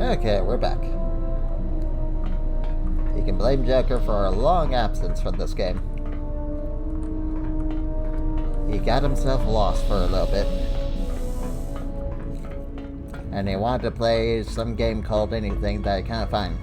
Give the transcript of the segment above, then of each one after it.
Okay, we're back. You can blame Joker for a long absence from this game. He got himself lost for a little bit. And he wanted to play some game called anything that I can't find.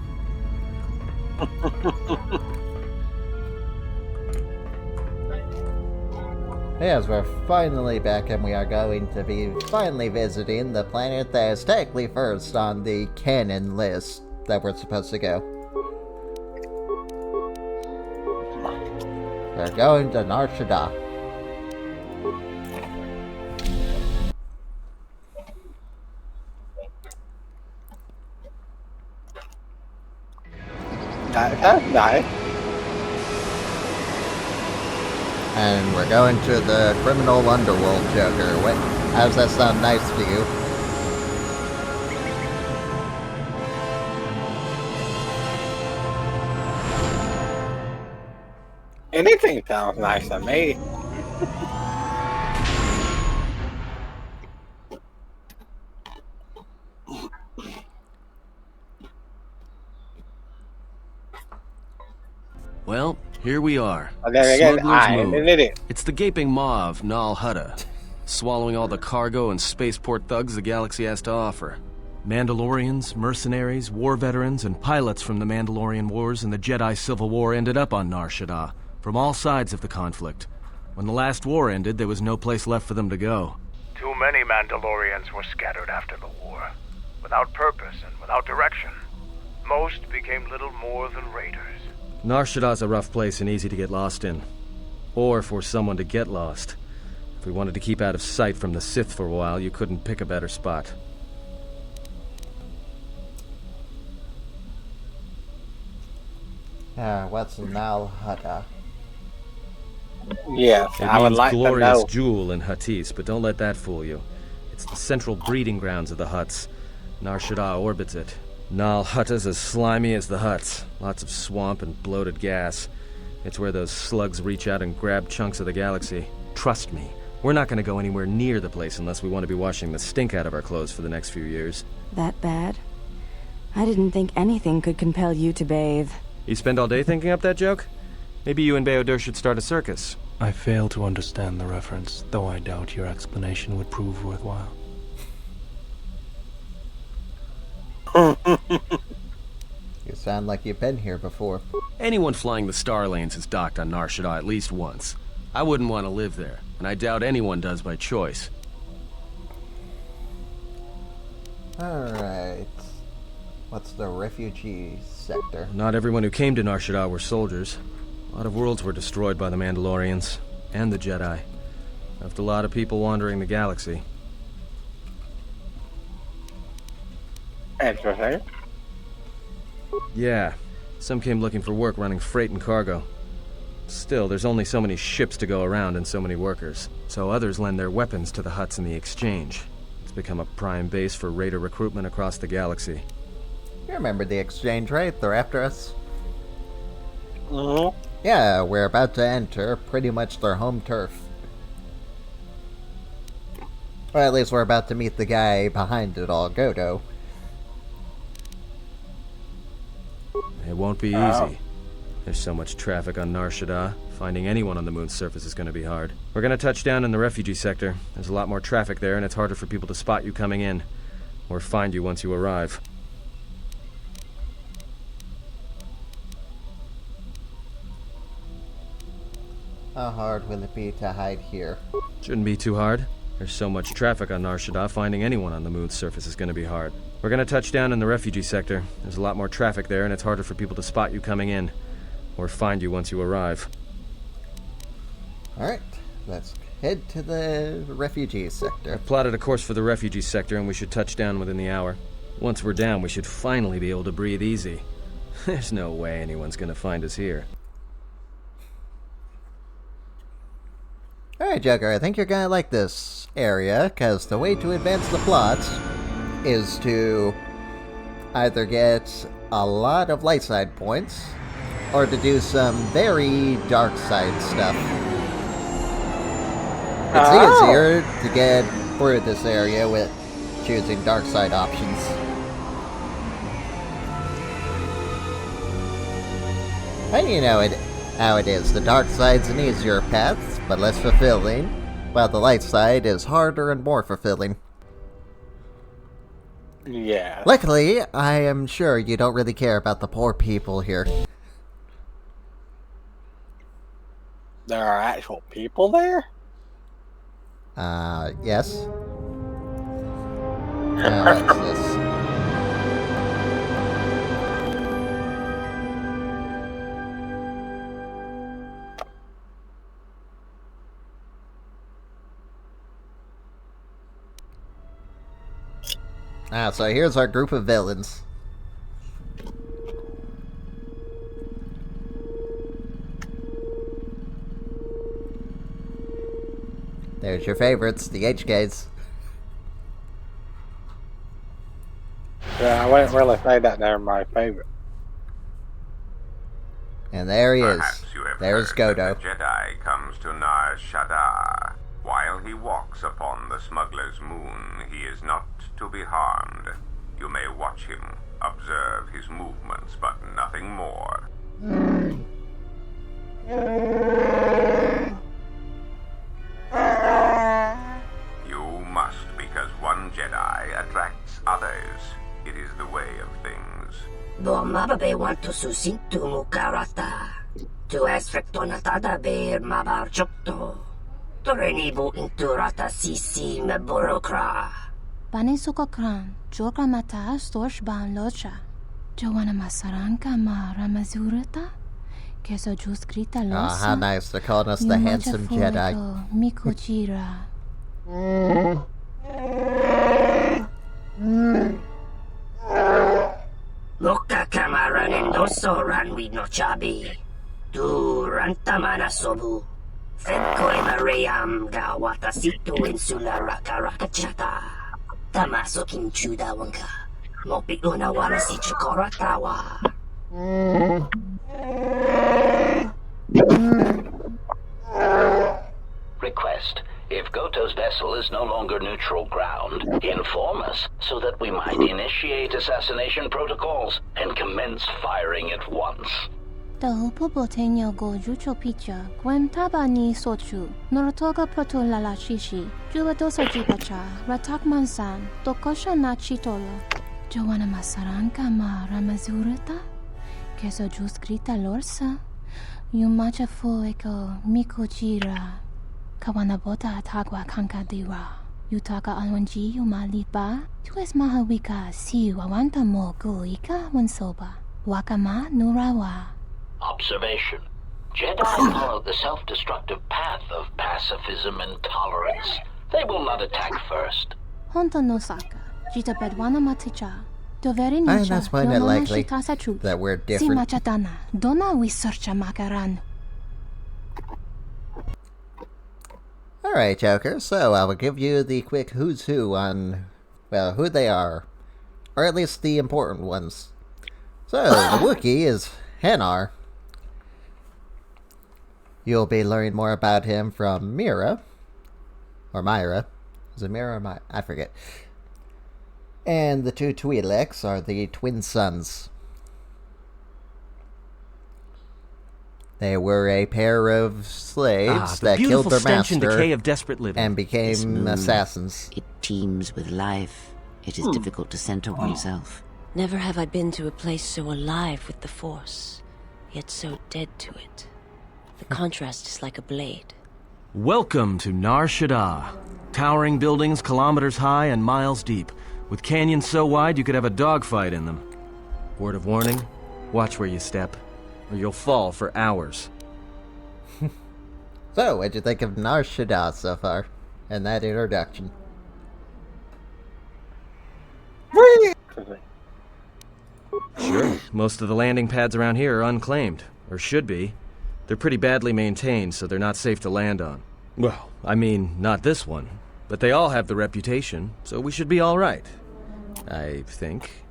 Yes, we're finally back, and we are going to be finally visiting the planet that is technically first on the canon list that we're supposed to go. We're going to Nar Shaddaa. Nice. And we're going to the criminal underworld, Joker. How does that sound nice to you? Anything sounds nice to me. Well, here we are. Smuggler's Moon. It's the gaping maw of Nal Hutta, swallowing all the cargo and spaceport thugs the galaxy has to offer. Mandalorians, mercenaries, war veterans, and pilots from the Mandalorian Wars and the Jedi Civil War ended up on Nar Shaddaa, from all sides of the conflict. When the last war ended, there was no place left for them to go. Too many Mandalorians were scattered after the war, without purpose and without direction. Most became little more than raiders. Nar Shaddaa's a rough place and easy to get lost in. Or for someone to get lost. If we wanted to keep out of sight from the Sith for a while, you couldn't pick a better spot. What's Nal Hutta? Yes, It I would means like to glorious know. jewel in Huttese, but don't let that fool you. It's the central breeding grounds of the Hutts. Nar Shaddaa orbits it. Nal Hutta's as slimy as the Hutts. Lots of swamp and bloated gas. It's where those slugs reach out and grab chunks of the galaxy. Trust me, we're not going to go anywhere near the place unless we want to be washing the stink out of our clothes for the next few years. That bad? I didn't think anything could compel you to bathe. You spend all day thinking up that joke? Maybe you and Beodur should start a circus. I fail to understand the reference, though I doubt your explanation would prove worthwhile. You sound like you've been here before. Anyone flying the Star Lanes has docked on Nar Shaddaa at least once. I wouldn't want to live there, and I doubt anyone does by choice. Alright. What's the refugee sector? Not everyone who came to Nar Shaddaa were soldiers. A lot of worlds were destroyed by the Mandalorians, and the Jedi. Left a lot of people wandering the galaxy. Interesting. Yeah, some came looking for work running freight and cargo. Still, there's only so many ships to go around and so many workers. So others lend their weapons to the Hutts in the exchange. It's become a prime base for raider recruitment across the galaxy. You remember the exchange, right? They're after us? Mm-hmm. Yeah, we're about to enter pretty much their home turf. Or at least we're about to meet the guy behind it all, Godo. It won't be easy. There's so much traffic on Nar Shaddaa. Finding anyone on the moon's surface is going to be hard. We're going to touch down in the refugee sector. There's a lot more traffic there, and it's harder for people to spot you coming in. Or find you once you arrive. How hard will it be to hide here? Shouldn't be too hard. There's so much traffic on Nar Shaddaa, finding anyone on the moon's surface is going to be hard. We're going to touch down in the refugee sector. There's a lot more traffic there, and it's harder for people to spot you coming in. Or find you once you arrive. Alright, let's head to the refugee sector. I've plotted a course for the refugee sector, and we should touch down within the hour. Once we're down, we should finally be able to breathe easy. There's no way anyone's going to find us here. Alright, Joker, I think you're gonna like this area, because the way to advance the plot is to either get a lot of light side points, or to do some very dark side stuff. It's easier to get through this area with choosing dark side options. And you know how it is. The dark side's an easier path, but less fulfilling, while the light side is harder and more fulfilling. Yeah. Luckily, I am sure you don't really care about the poor people here. There are actual people there? Yes. What's this? So here's our group of villains. There's your favorites, the HKs. Yeah, I wouldn't really say that they're my favorite. And there he is. Perhaps you have There's heard Godo. that the Jedi comes to Nar Shaddaa. While he walks upon the smuggler's moon, he is not to be harmed. You may watch him, observe his movements, but nothing more. You must, because one Jedi attracts others. It is the way of things. Mababe want to susintu mukarata. Tu esfrektonatada beer mabarchokto. Torenibu inturata sisi meborokra. Banisukokran, Joka mata storshban locha. Joanna masaranka ma ramazurata. Keso juskrita losa. Oh, how nice. They're calling us the handsome Jedi. Mikuchira. Loka kamaran endoso ranwi no chabi. Tu rantamana sobu. Fedkoi mariam gawata situ insula raka rakachata. Tamasokin chuda wanka. Mopi una wala si chukoratawa. Request. If Goto's vessel is no longer neutral ground, inform us so that we might initiate assassination protocols and commence firing at once. The Popotenyo go jucho picha, Gwem tabani sochu, Norotoga proto lalashishi, Jubadoso jipacha, Ratak mansan, Tokosha na chitolo. Joanna masaranka ma ramazurata? Keso juskrita lorsa? Yumacha fueko mikojira. Kawanabota atagwa kankadiwa. Yutaka alwanji yumaliba. Tu es mahawika si wawanta mo guika wansoba. Wakama nurawa. Observation. Jedi follow the self-destructive path of pacifism and tolerance. They will not attack first. Honto no saka. Jita bedwana maticha. Doveri And nicha. that's why not likely Shitasa that we're Si different. machatana. Dona we searcha makaran. Alright, Joker, so I will give you the quick who's who on, well, who they are. Or at least the important ones. So, the Wookiee is Hanar. You'll be learning more about him from Mira. Or Myra. Is it Mira or Myra? I forget. And the two Twi'leks are the twin sons. They were a pair of slaves that killed their stench and master decay of desperate living. and became assassins. It teems with life. It is difficult to center oneself. Never have I been to a place so alive with the Force, yet so dead to it. The contrast is like a blade. Welcome to Nar Shaddaa. Towering buildings kilometers high and miles deep, with canyons so wide you could have a dogfight in them. Word of warning, watch where you step, or you'll fall for hours. So, what'd you think of Nar Shaddaa so far? And that introduction? Sure. Most of the landing pads around here are unclaimed, or should be. They're pretty badly maintained, so they're not safe to land on. Well, I mean, not this one. But they all have the reputation, so we should be all right. I think.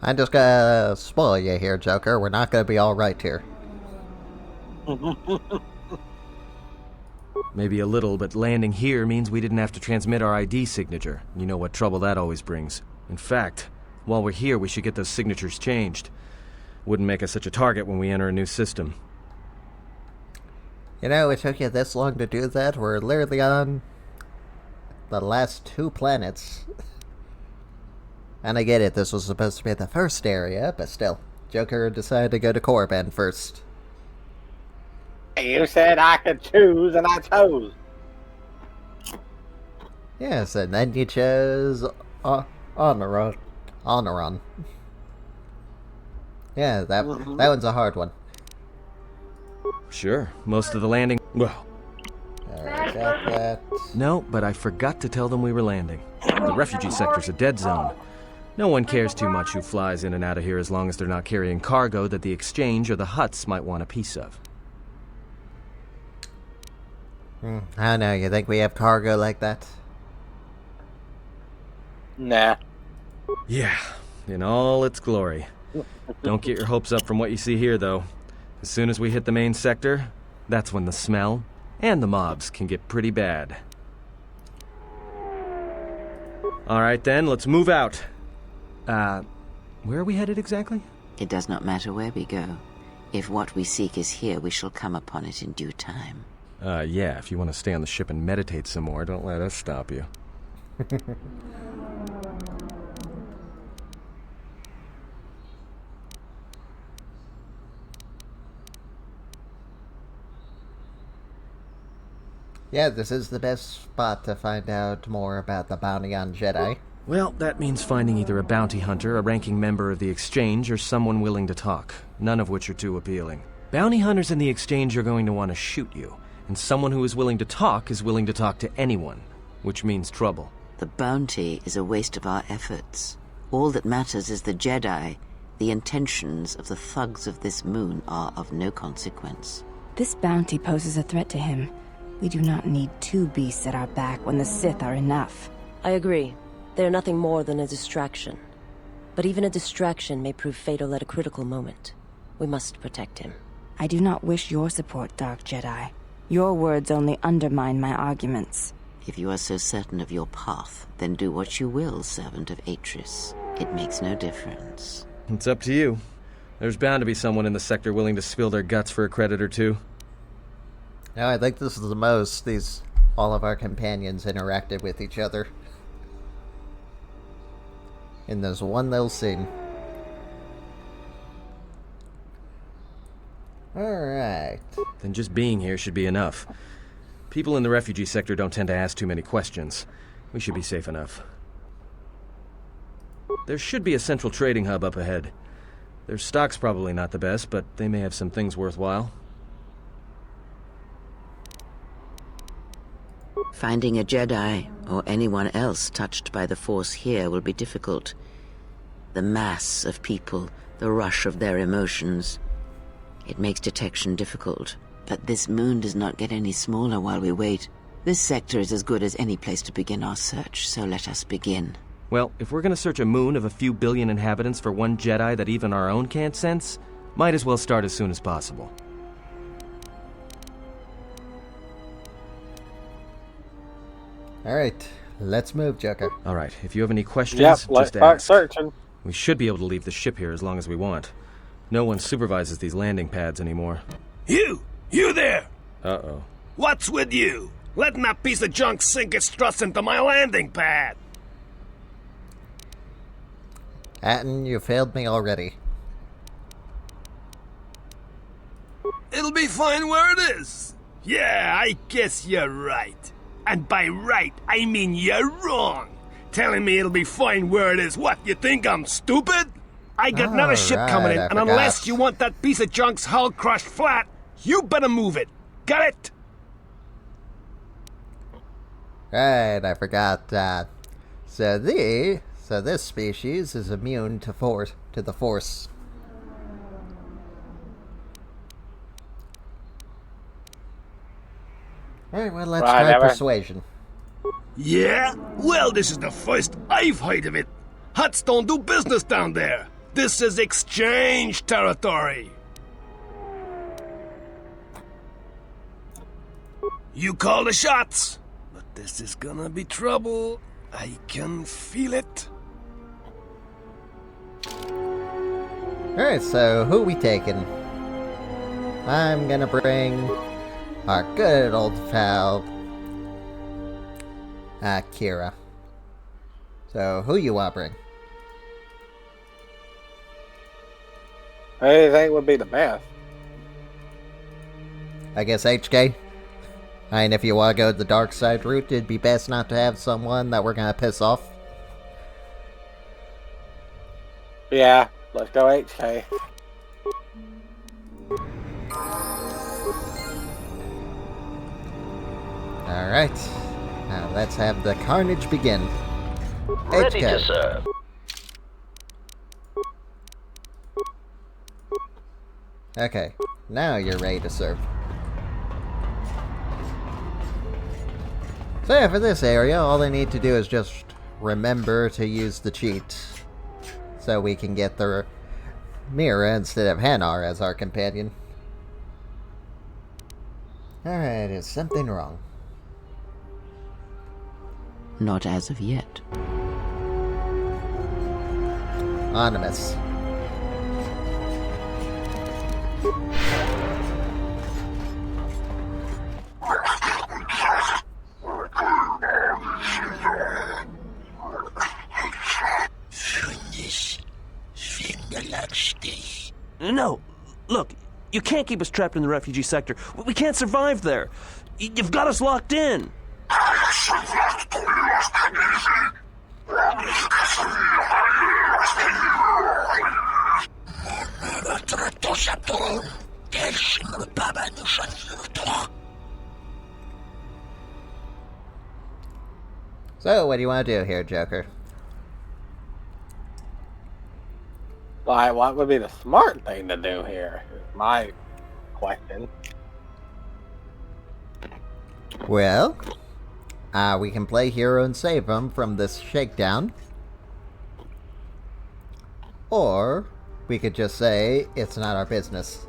I'm just gonna spoil you here, Joker. We're not gonna be alright here. Maybe a little, but landing here means we didn't have to transmit our ID signature. You know what trouble that always brings. In fact, While we're here, we should get those signatures changed. Wouldn't make us such a target when we enter a new system. You know, it took you this long to do that. We're literally on the last 2 planets. And I get it, this was supposed to be the first area, but still. Joker decided to go to Korriban first. You said I could choose, and I chose. Yes, and then you chose Honoron. Yeah, that one's a hard one. Sure, most of the landing... Well... Alright, got that. No, but I forgot to tell them we were landing. The refugee sector's a dead zone. No one cares too much who flies in and out of here as long as they're not carrying cargo that the Exchange or the Hutts might want a piece of. I don't know, you think we have cargo like that? Nah. Yeah, in all its glory. Don't get your hopes up from what you see here, though. As soon as we hit the main sector, that's when the smell and the mobs can get pretty bad. Alright then, let's move out. Where are we headed exactly? It does not matter where we go. If what we seek is here, we shall come upon it in due time. Yeah, if you want to stay on the ship and meditate some more, don't let us stop you. Yeah, this is the best spot to find out more about the bounty on Jedi. Well, that means finding either a bounty hunter, a ranking member of the Exchange, or someone willing to talk, none of which are too appealing. Bounty hunters in the Exchange are going to want to shoot you, and someone who is willing to talk to anyone, which means trouble. The bounty is a waste of our efforts. All that matters is the Jedi. The intentions of the thugs of this moon are of no consequence. This bounty poses a threat to him. We do not need 2 beasts at our back when the Sith are enough. I agree. They are nothing more than a distraction. But even a distraction may prove fatal at a critical moment. We must protect him. I do not wish your support, Dark Jedi. Your words only undermine my arguments. If you are so certain of your path, then do what you will, servant of Atris. It makes no difference. It's up to you. There's bound to be someone in the sector willing to spill their guts for a credit or 2. No, I think this is the most all of our companions interacted with each other in this one little scene. Alright. Then just being here should be enough. People in the refugee sector don't tend to ask too many questions. We should be safe enough. There should be a central trading hub up ahead. Their stock's probably not the best, but they may have some things worthwhile. Finding a Jedi, or anyone else touched by the Force here, will be difficult. The mass of people, the rush of their emotions. It makes detection difficult. But this moon does not get any smaller while we wait. This sector is as good as any place to begin our search, so let us begin. Well, if we're gonna search a moon of a few billion inhabitants for one Jedi that even our own can't sense, might as well start as soon as possible. Alright, let's move, Joker. Alright, if you have any questions, let's just start ask. searching. We should be able to leave the ship here as long as we want. No one supervises these landing pads anymore. You there! Uh-oh. What's with you? Letting that piece of junk sink its struts into my landing pad! Atton, you failed me already. It'll be fine where it is. Yeah, I guess you're right. And by right, I mean you're wrong. Telling me it'll be fine where it is. What, you think I'm stupid? I got another ship coming in, and unless you want that piece of junk's hull crushed flat, you better move it. Got it? Right, I forgot. So this species is immune to the Force. Alright, well, let's try persuasion. Yeah? Well, this is the first I've heard of it. Hutts don't do business down there. This is exchange territory. You call the shots. But this is gonna be trouble. I can feel it. Alright, so who we taking? I'm gonna bring our good old pal, Kira. So, who you want to bring? Who do you think would be the best? I guess HK. I mean, if you want to go the dark side route, it'd be best not to have someone that we're gonna piss off. Yeah, let's go HK. Alright. Now let's have the carnage begin. Ready HK. to serve. Okay, now you're ready to serve. So yeah, for this area, all I need to do is just remember to use the cheat. So we can get the Mira instead of Hanar as our companion. Alright, is something wrong? Not as of yet. Anonymous. No, look, you can't keep us trapped in the refugee sector. We can't survive there. You've got us locked in. So, what do you want to do here, Joker? Like, what would be the smart thing to do here? Is my question. Well, we can play hero and save him from this shakedown. Or, we could just say, it's not our business.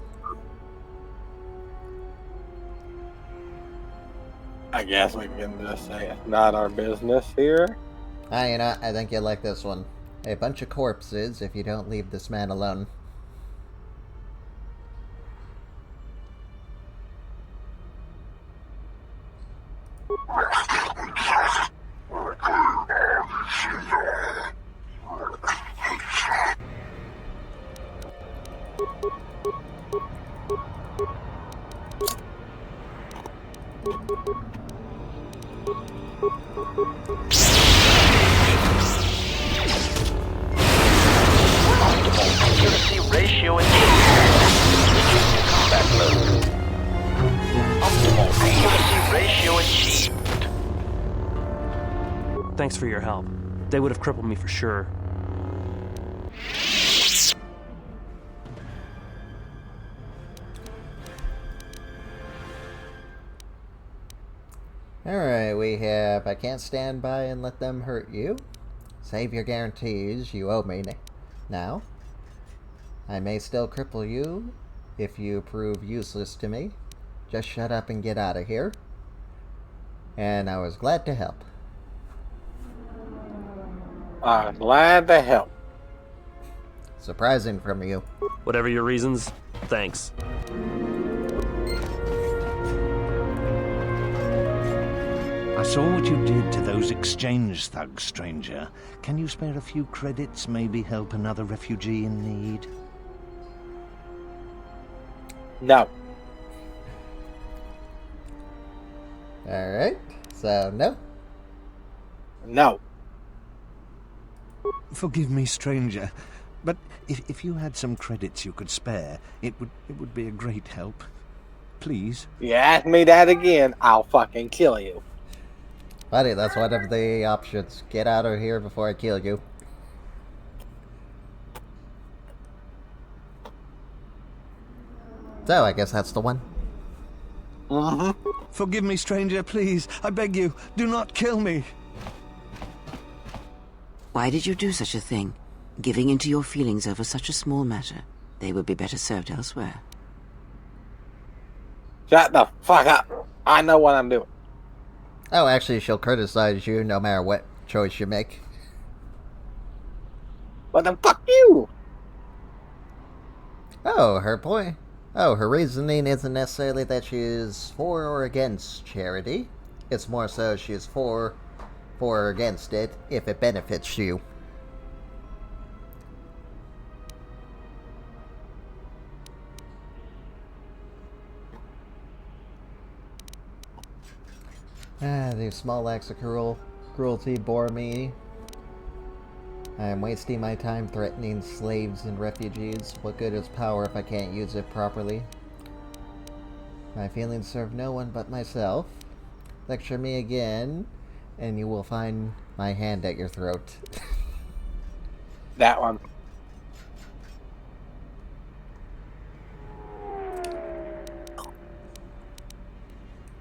I guess we can just say it's not our business here. You know, I think you'll like this one. A bunch of corpses if you don't leave this man alone. Accuracy ratio achieved. Combat mode. Optimal accuracy ratio achieved. Thanks for your help. They would have crippled me for sure. Alright, we have I can't stand by and let them hurt you. Save your guarantees you owe me now. I may still cripple you if you prove useless to me. Just shut up and get out of here. And I was glad to help. I was glad to help. Surprising from you. Whatever your reasons, thanks. I saw what you did to those exchange thugs, stranger. Can you spare a few credits, maybe help another refugee in need? No. Alright, so no? No. Forgive me, stranger, but if you had some credits you could spare, it would be a great help. Please? You ask me that again, I'll fucking kill you. Buddy, that's one of the options. Get out of here before I kill you. So, I guess that's the one. Forgive me, stranger, please. I beg you, do not kill me. Why did you do such a thing? Giving into your feelings over such a small matter. They would be better served elsewhere. Shut the fuck up. I know what I'm doing. Oh, actually, she'll criticize you no matter what choice you make. What the fuck you? Oh, her point. Oh, her reasoning isn't necessarily that she is for or against charity. It's more so she is for or against it if it benefits you. These small acts of cruelty bore me. I am wasting my time threatening slaves and refugees. What good is power if I can't use it properly? My feelings serve no one but myself. Lecture me again, and you will find my hand at your throat. That one.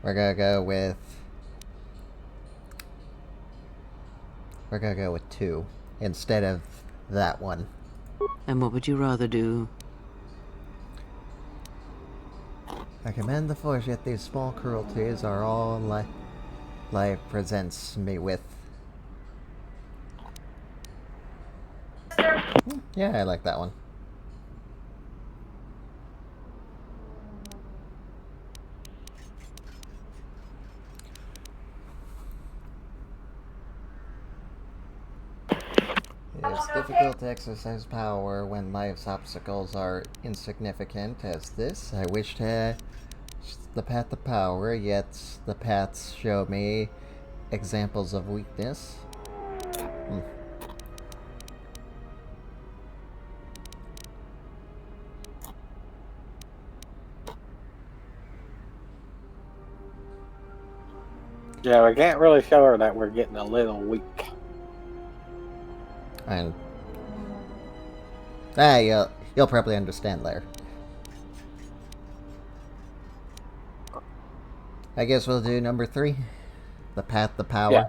We're gonna go with 2 instead of that one. And what would you rather do? I commend the Force, yet these small cruelties are all life presents me with. Yeah, I like that one. It is difficult to exercise power when life's obstacles are insignificant as this. I wish to the path to power, yet the paths show me examples of weakness. Yeah, we can't really show her that we're getting a little weak. And you'll probably understand later. I guess we'll do number 3. The path to power. Yeah.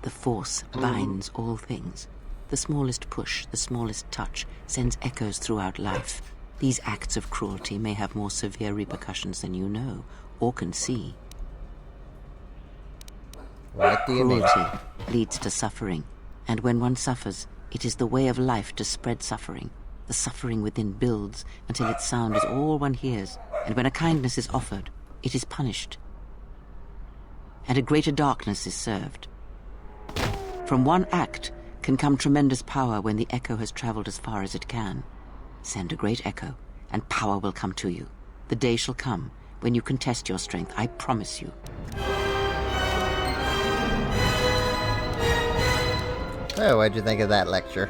The Force binds all things. The smallest push, the smallest touch, sends echoes throughout life. These acts of cruelty may have more severe repercussions than you know, or can see. What do you mean? Cruelty leads to suffering, and when one suffers, it is the way of life to spread suffering. The suffering within builds until its sound is all one hears, and when a kindness is offered, it is punished. And a greater darkness is served. From one act can come tremendous power when the echo has traveled as far as it can. Send a great echo, and power will come to you. The day shall come when you can test your strength, I promise you. So, what'd you think of that lecture?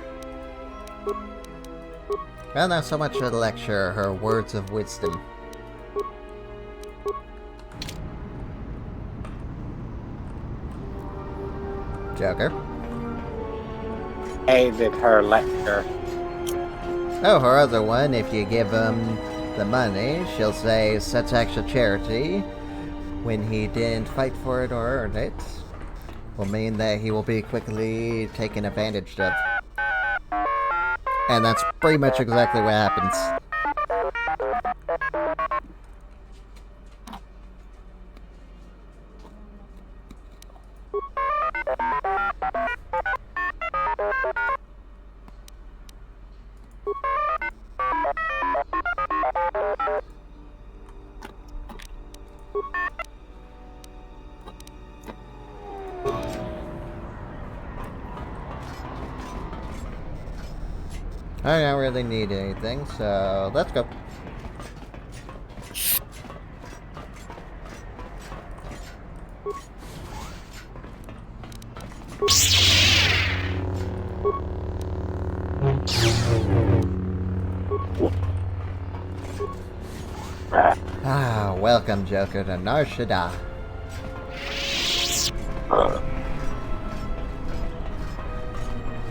Well, not so much a lecture, her words of wisdom. Joker? Hated her lecture. Oh, her other one, if you give him the money, she'll say such acts of charity, when he didn't fight for it or earn it, will mean that he will be quickly taken advantage of. And that's pretty much exactly what happens. I don't really need anything, so let's go. Welcome, Joker, to Nar Shaddaa.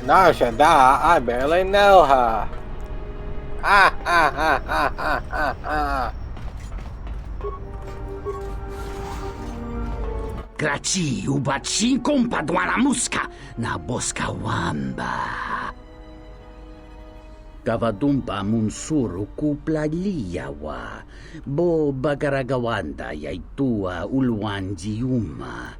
Nar Shaddaa, I barely know her. Ha ha ha ha ha ha ha. Graci ubaci kompadwana muska na boska wamba. Kavadumpa munsuru kuplaliyawa, bo bagaragawanda yaitua ulwanjiuma.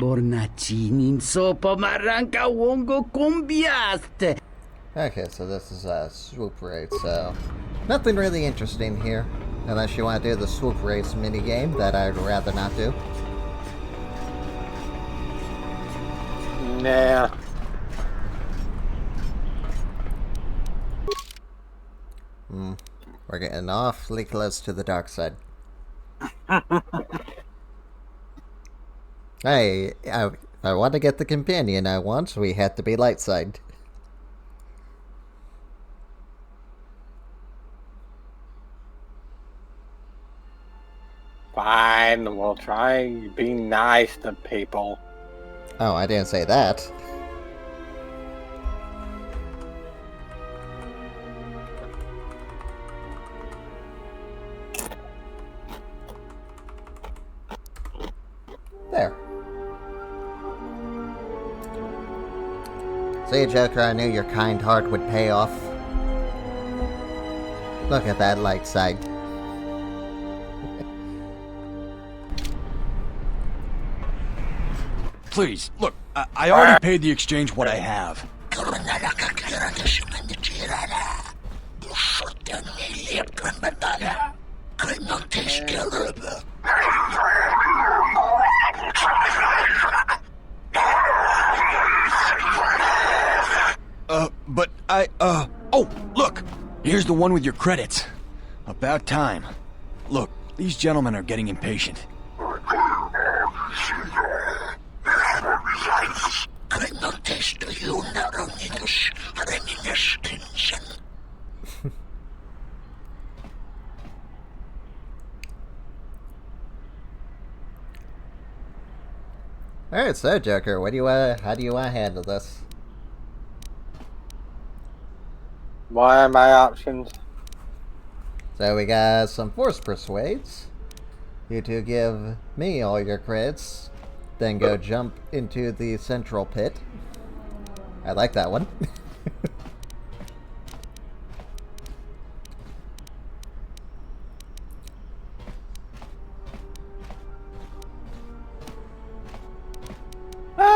Bornacinin sopo maranka wongo kumbiaste. Okay, so this is a swoop race, so nothing really interesting here. Unless you want to do the swoop race minigame that I'd rather not do. Nah. We're getting awfully close to the dark side. Hey, if I want to get the companion I want, we have to be light side. Fine, we'll try and be nice to people. Oh, I didn't say that. There. See, Joker, I knew your kind heart would pay off. Look at that light side. Please, look, I already paid the exchange what I have. But oh, look! Here's the one with your credits. About time. Look, these gentlemen are getting impatient. Alright, so Joker, how do you want to handle this? What are my options? So we got some force persuades. You two give me all your credits, then go jump into the central pit. I like that one.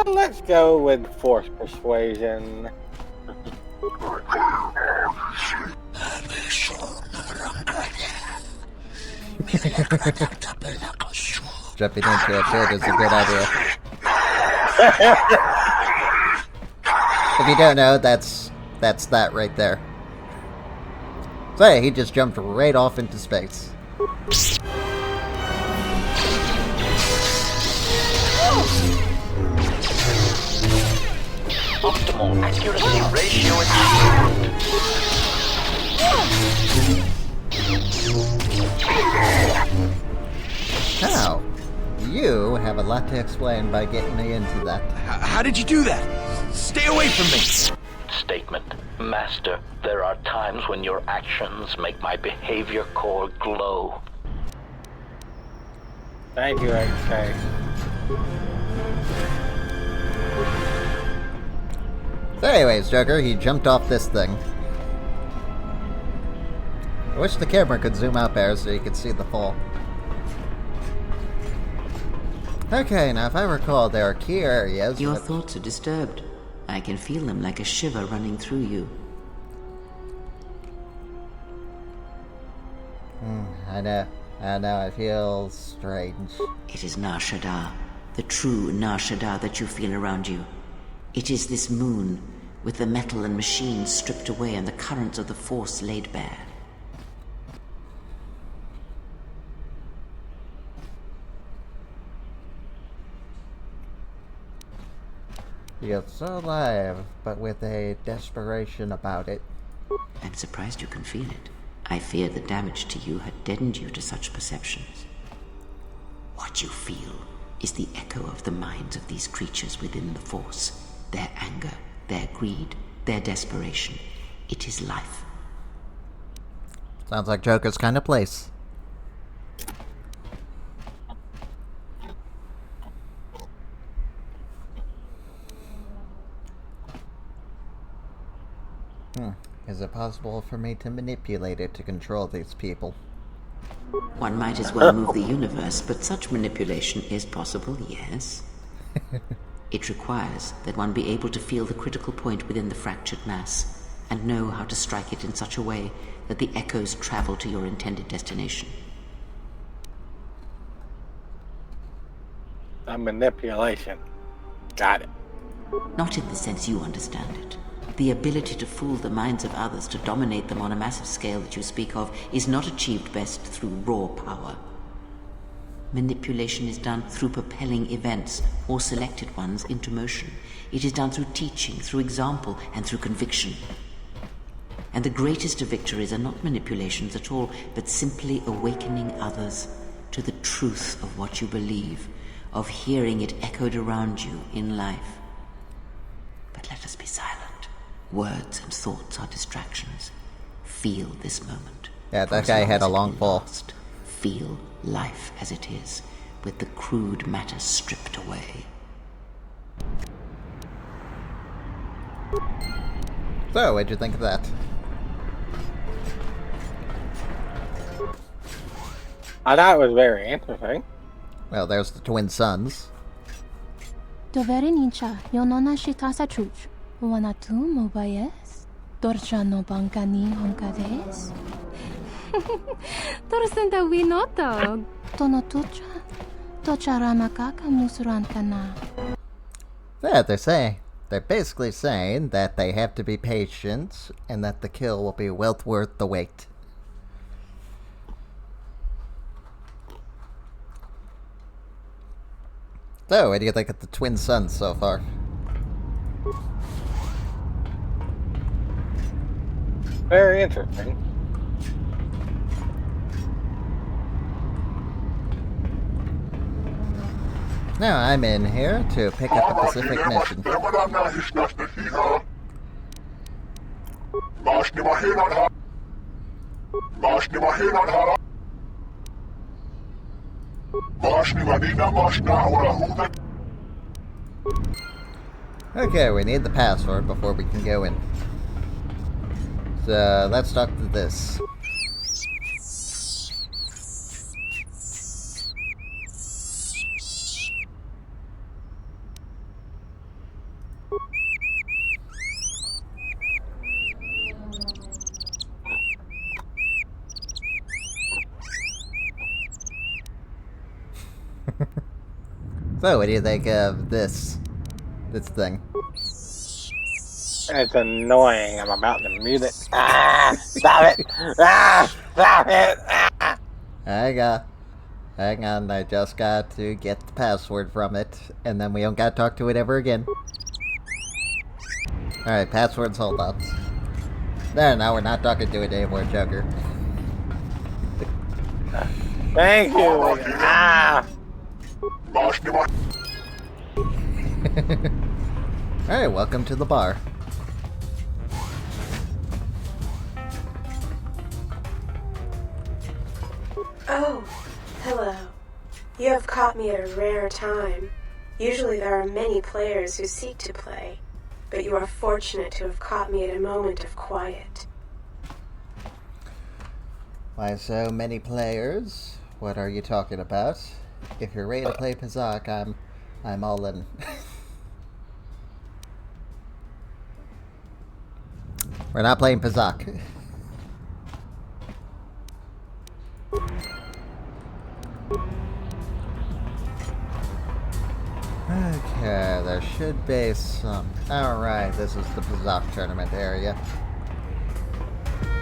Let's go with force persuasion. Jumping into a pit is a good idea. If you don't know, that's that right there. So yeah, he just jumped right off into space. Optimal accuracy ratio How? You have a lot to explain by getting me into that. How did you do that? Stay away from me! Statement. Master, there are times when your actions make my behavior core glow. Thank you, XK. So anyways, Joker, he jumped off this thing. I wish the camera could zoom out there so you could see the fall. Okay, now if I recall, there are key areas... Your thoughts are disturbed. I can feel them like a shiver running through you. I know, I feel strange. It is Nar Shaddaa, the true Nar Shaddaa that you feel around you. It is this moon, with the metal and machines stripped away and the currents of the Force laid bare. You're so alive, but with a desperation about it. I'm surprised you can feel it. I fear the damage to you had deadened you to such perceptions. What you feel is the echo of the minds of these creatures within the Force. Their anger, their greed, their desperation. It is life. Sounds like Joker's kind of place. Is it possible for me to manipulate it to control these people? One might as well move the universe, but such manipulation is possible, yes. It requires that one be able to feel the critical point within the fractured mass, and know how to strike it in such a way that the echoes travel to your intended destination. A manipulation. Got it. Not in the sense you understand it. The ability to fool the minds of others, to dominate them on a massive scale that you speak of, is not achieved best through raw power. Manipulation is done through propelling events, or selected ones, into motion. It is done through teaching, through example, and through conviction. And the greatest of victories are not manipulations at all, but simply awakening others to the truth of what you believe, of hearing it echoed around you in life. But let us be silent. Words and thoughts are distractions. Feel this moment. Yeah, that guy had a long fall. Feel life as it is, with the crude matter stripped away. So, what'd you think of that? I thought it was very interesting. Well, there's the twin sons. Dovere ninja, yonona shitasa chuch. Wanatu mobayes. Dorjano bankani honkades. Torsenta winoto. Tonotucha. Tocharamakaka musurankana. Yeah, they're basically saying that they have to be patient and that the kill will be well worth the wait. So, what do you think of the twin sons so far? Very interesting. Now I'm in here to pick up a Pacific mission. Okay, we need the password before we can go in. So, let's talk to this. So, what do you think of this thing? It's annoying. I'm about to mute it. Ah! Stop it! Ah! Stop it! Ah! Hang on, I just got to get the password from it, and then we don't gotta talk to it ever again. Alright, passwords, hold on. There, now we're not talking to it anymore, Joker. Thank you! Ah! Alright, welcome to the bar. Oh, hello. You have caught me at a rare time. Usually there are many players who seek to play, but you are fortunate to have caught me at a moment of quiet. Why so many players? What are you talking about? If you're ready to play Kashyyyk, I'm all in. We're not playing Kashyyyk. Okay, there should be some... Alright, this is the Kashyyyk tournament area.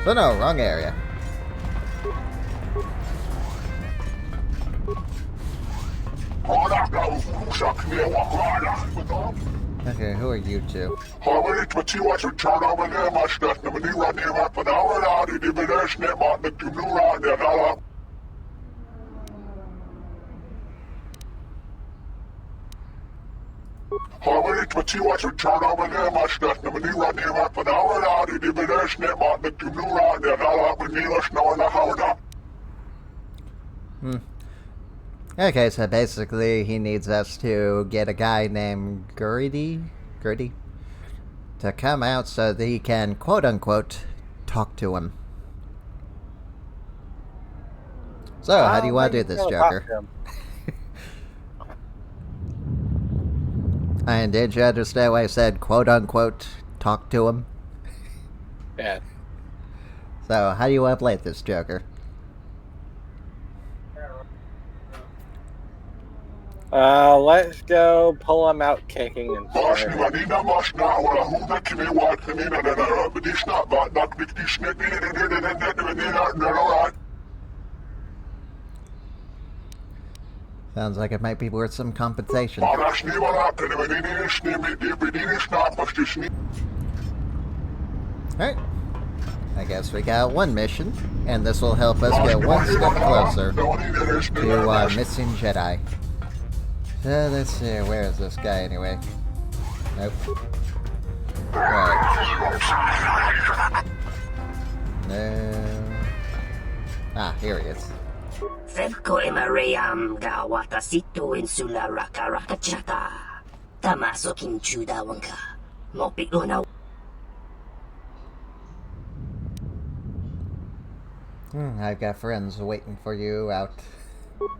So no, wrong area. Okay, who are you two? Okay, so basically he needs us to get a guy named Gertie to come out so that he can, quote-unquote, talk to him. So, how do you want to do this, Joker? And did you understand why I said, quote-unquote, talk to him? Yeah. So, how do you want to play this, Joker? Let's go pull him out kicking and Sounds like it might be worth some compensation. Alright. I guess we got one mission, and this will help us get one step closer to our missing Jedi. So let's see, where is this guy anyway? Nope. Right. No. Ah, here he is. Fevko Emariam ga watasitu insula raka raka chata. Tamasokin chuda wanka. Mopi una. I've got friends waiting for you out.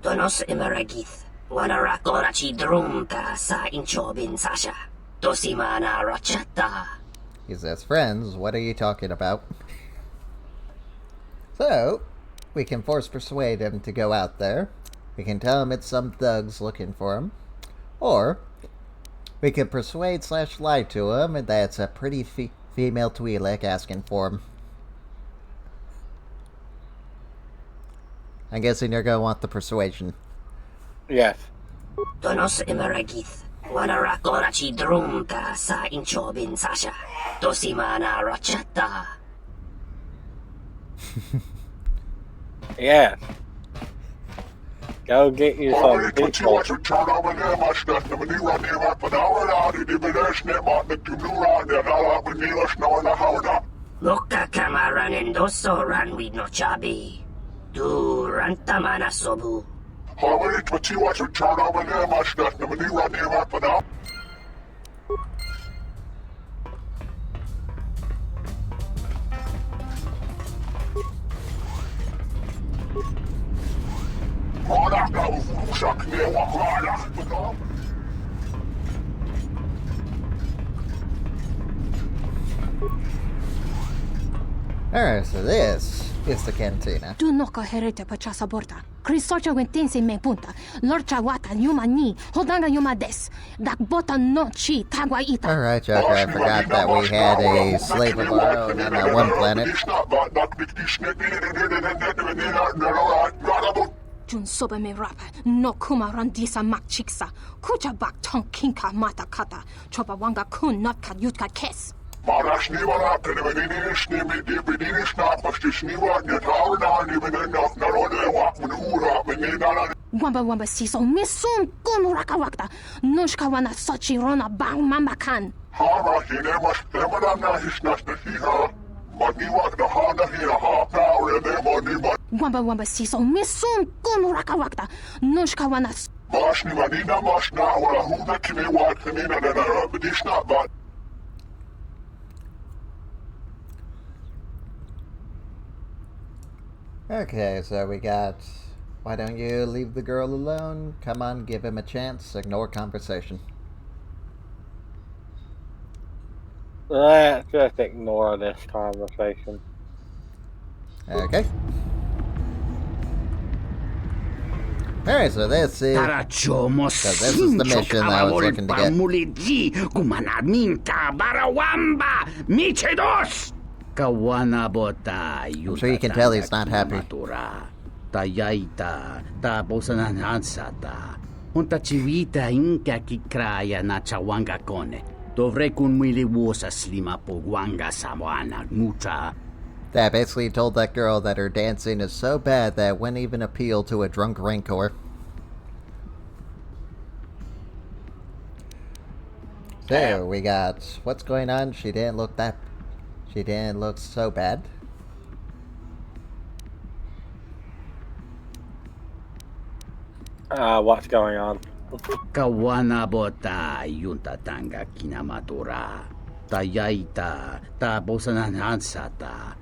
Donos Emaragith. Wanarakorachi drumta sa inchobin sasha. Tosimana rachata. He says, friends, what are you talking about? So, we can persuade him to go out there. We can tell him it's some thugs looking for him. Or, we can persuade / lie to him that it's a pretty female Twi'lek asking for him. I'm guessing you're going to want the persuasion. Yes. Donos Emaragith. Wanarakorachi drumta sa inchobin sasha. Tosimana rachata. Yeah. Go get you some people. Loka kamaran endoso ran with no chabi. Du rantamana sobu. Alright, so this is the cantina. Tu no herete pa chasa borta. Crisocha wentense me punta. Lorcha wata yuma ni. Hodanga yuma des. Dak bota no chi tagwa ita. Alright, Joker, I forgot that we had a slave of our own on that one planet. Jun soba me rapa. No kuma randisa mak chiksa. Kucha bak tong kinka mata kata. Chopa wanga kun not ka yutka kes. Wamba siso misum kun raka wakta. Nushka wana sochi rona bang mamakan. Wamba siso misum kun raka wakta. Nushka wana. Okay, so we got, why don't you leave the girl alone? Come on, give him a chance. Ignore conversation. Let's just ignore this conversation. Okay. Alright, so this is the mission that I was looking to get. I'm sure you can tell he's not happy. Tayaita, taposanan hansata. Unta chivita inka kikraya na chawanga kone. Dovre kun miliwosa slima po wanga sawana nucha. That basically told that girl that her dancing is so bad that it wouldn't even appeal to a drunk rancor. So, we got, what's going on? She didn't look so bad. What's going on? Kawana bota yunta tanga kinamatura. Tayaita, taposanan hansata.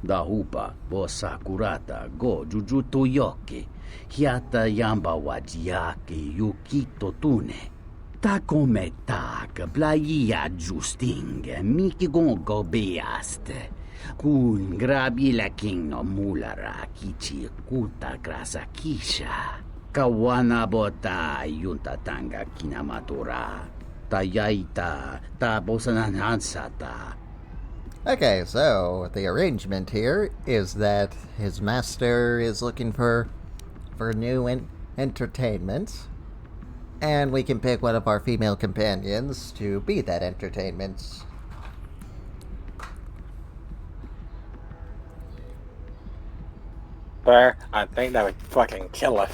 Dahupa, bosa kurata, go jujutu yoke. Hiata yamba wajiake yukito tune. Ta come tak, plaia justing, miki gongo beast. Kun grabi la king no mulara kichi kuta grasa kisha. Kawana bota yunta tanga kinamatura. Ta yaita, ta bosananansata. Okay, so the arrangement here is that his master is looking for new entertainment, and we can pick one of our female companions to be that entertainment. Fair. I think that would fucking kill us.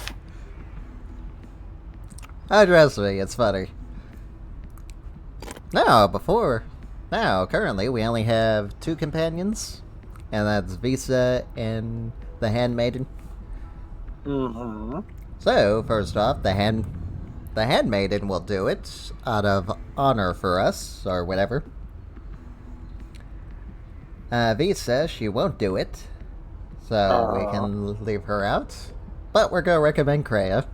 Oh, trust me, it's funny. Now, currently, we only have 2 companions, and that's Visa and the Handmaiden. Mm-hmm. So, first off, the Handmaiden will do it, out of honor for us, or whatever. Visa, she won't do it, so we can leave her out. But we're gonna recommend Kreia.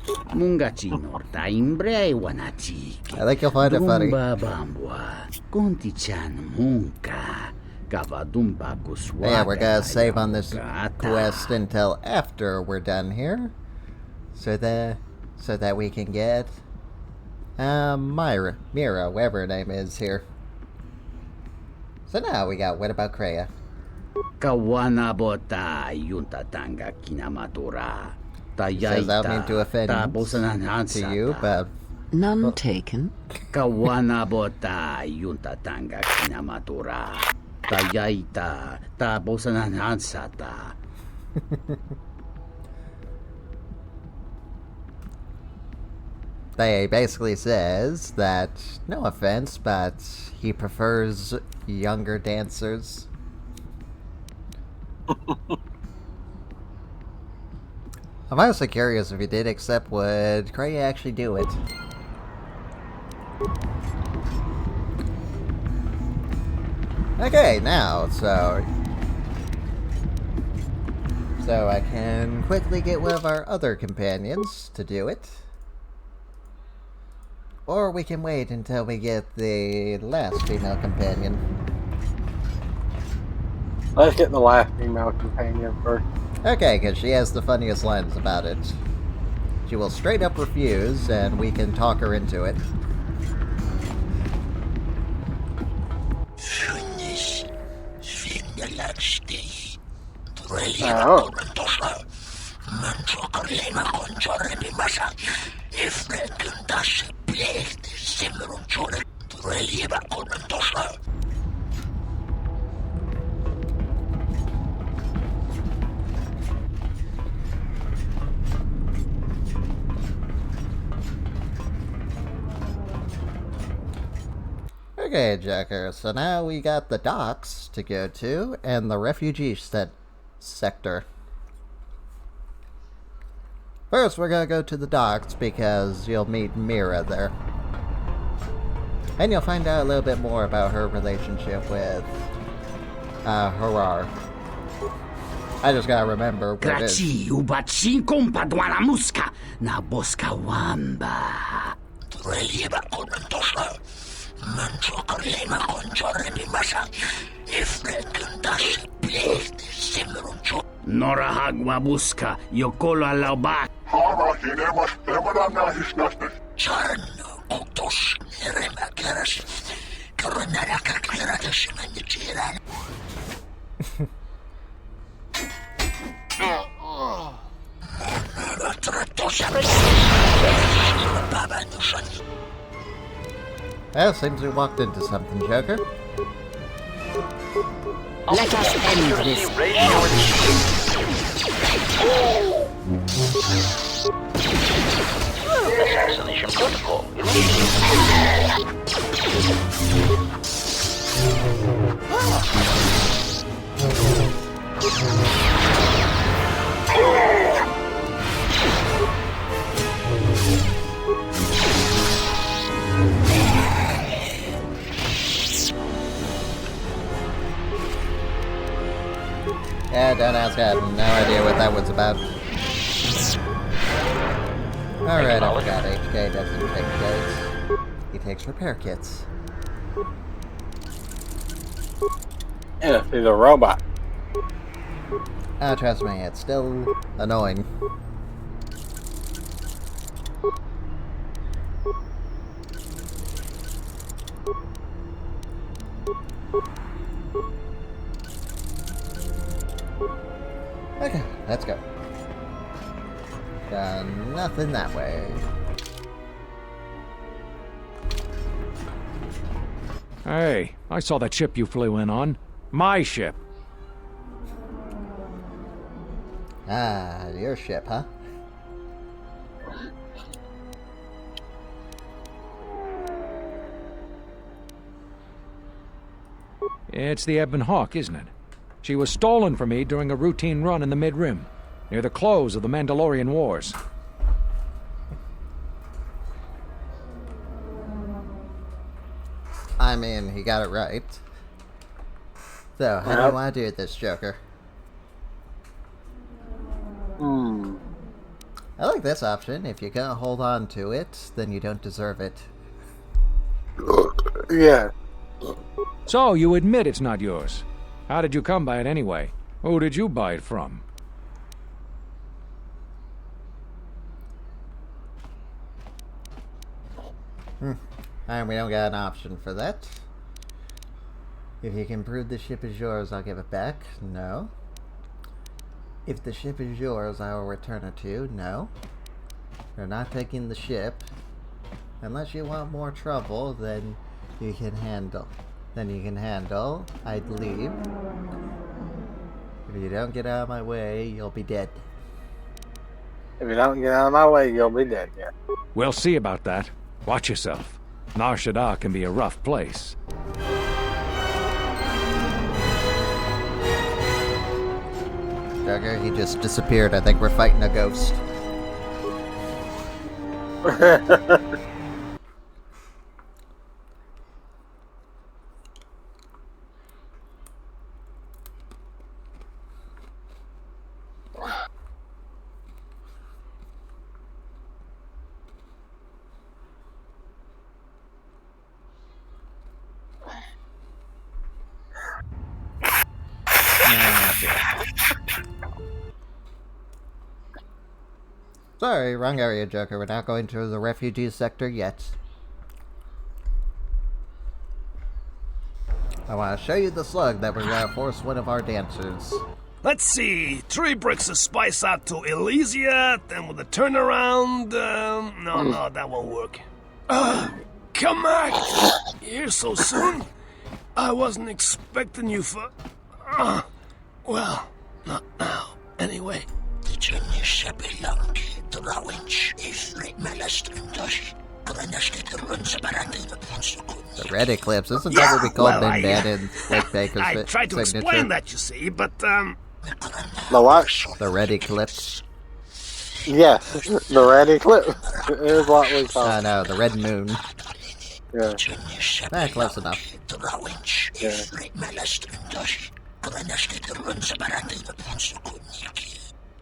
I think you'll find it funny. Yeah, we're gonna save on this quest until after we're done here, so that we can get Mira, whatever her name is here. So now we got what about Kreia? Kawana bota yunta tanga kinamatura. Says I don't mean to offend to you, but none taken. Kawana bota yunta tanga kinamatura. Tayaita ta bosananansata. They basically says that, no offense, but he prefers younger dancers. I'm honestly curious if he did, except would Kreia actually do it? Okay, now, so I can quickly get one of our other companions to do it. Or we can wait until we get the last female companion. Let's get the last female companion first. Okay, because she has the funniest lines about it. She will straight up refuse, and we can talk her into it. Okay, Jacker, so now we got the docks to go to, and the refugee sector. First, we're gonna go to the docks, because you'll meet Mira there. And you'll find out a little bit more about her relationship with, Harar. I just gotta remember what it is. Norahagwa buska, yokolo alaubak. Charno, Otos, Remakeras, Coronaraka Cleratashim and the Chiran. Well, seems we walked into something, Joker. Let us end this. Assassination protocol. Yeah, don't ask, I have no idea what that was about. Alright, I forgot HK doesn't take goods. He takes repair kits. And if he's a robot. Trust me, it's still annoying. Okay, let's go. Nothing that way. Hey, I saw that ship you flew in on. My ship. Ah, your ship, huh? It's the Ebon Hawk, isn't it? She was stolen from me during a routine run in the Mid-Rim, near the close of the Mandalorian Wars. I mean, he got it right. So, how do you want to do this, Joker? I like this option. If you can't hold on to it, then you don't deserve it. Yeah. So, you admit it's not yours. How did you come by it anyway? Who did you buy it from? And we don't got an option for that. If you can prove the ship is yours, I'll give it back. No. If the ship is yours, I will return it to you. No. You're not taking the ship. Unless you want more trouble, then you can handle. I'd leave. If you don't get out of my way, you'll be dead. If you don't get out of my way, you'll be dead, yeah. We'll see about that. Watch yourself. Nar Shaddaa can be a rough place. Joker, he just disappeared. I think we're fighting a ghost. Sorry, wrong area, Joker. We're not going to the refugee sector yet. I want to show you the slug that we're going to force one of our dancers. Let's see. 3 bricks of spice out to Elysia, then with a turnaround. No, that won't work. Come back! Here so soon? I wasn't expecting you for... well, not now. Anyway. The red eclipse, isn't that what we called Minban in Blake Baker's I tried to signature? explain that, you see, but, The what? The red eclipse. Yes, the red eclipse is what we call it. I know, the red moon. Yeah. Close enough. Yeah.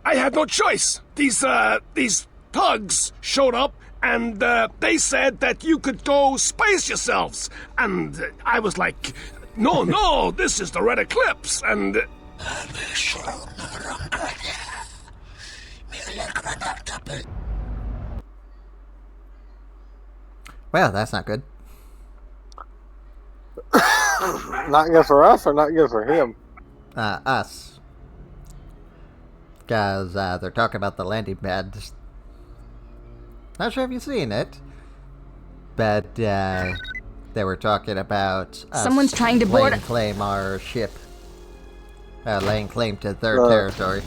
I had no choice. These thugs showed up, and they said that you could go space yourselves. And I was like, no, this is the red eclipse, and... Well, that's not good. Not good for us or not good for him? Us. Because they're talking about the landing pad. Not sure if you've seen it, but they were talking about us Someone's trying to board. laying claim our ship. Laying claim to their territory.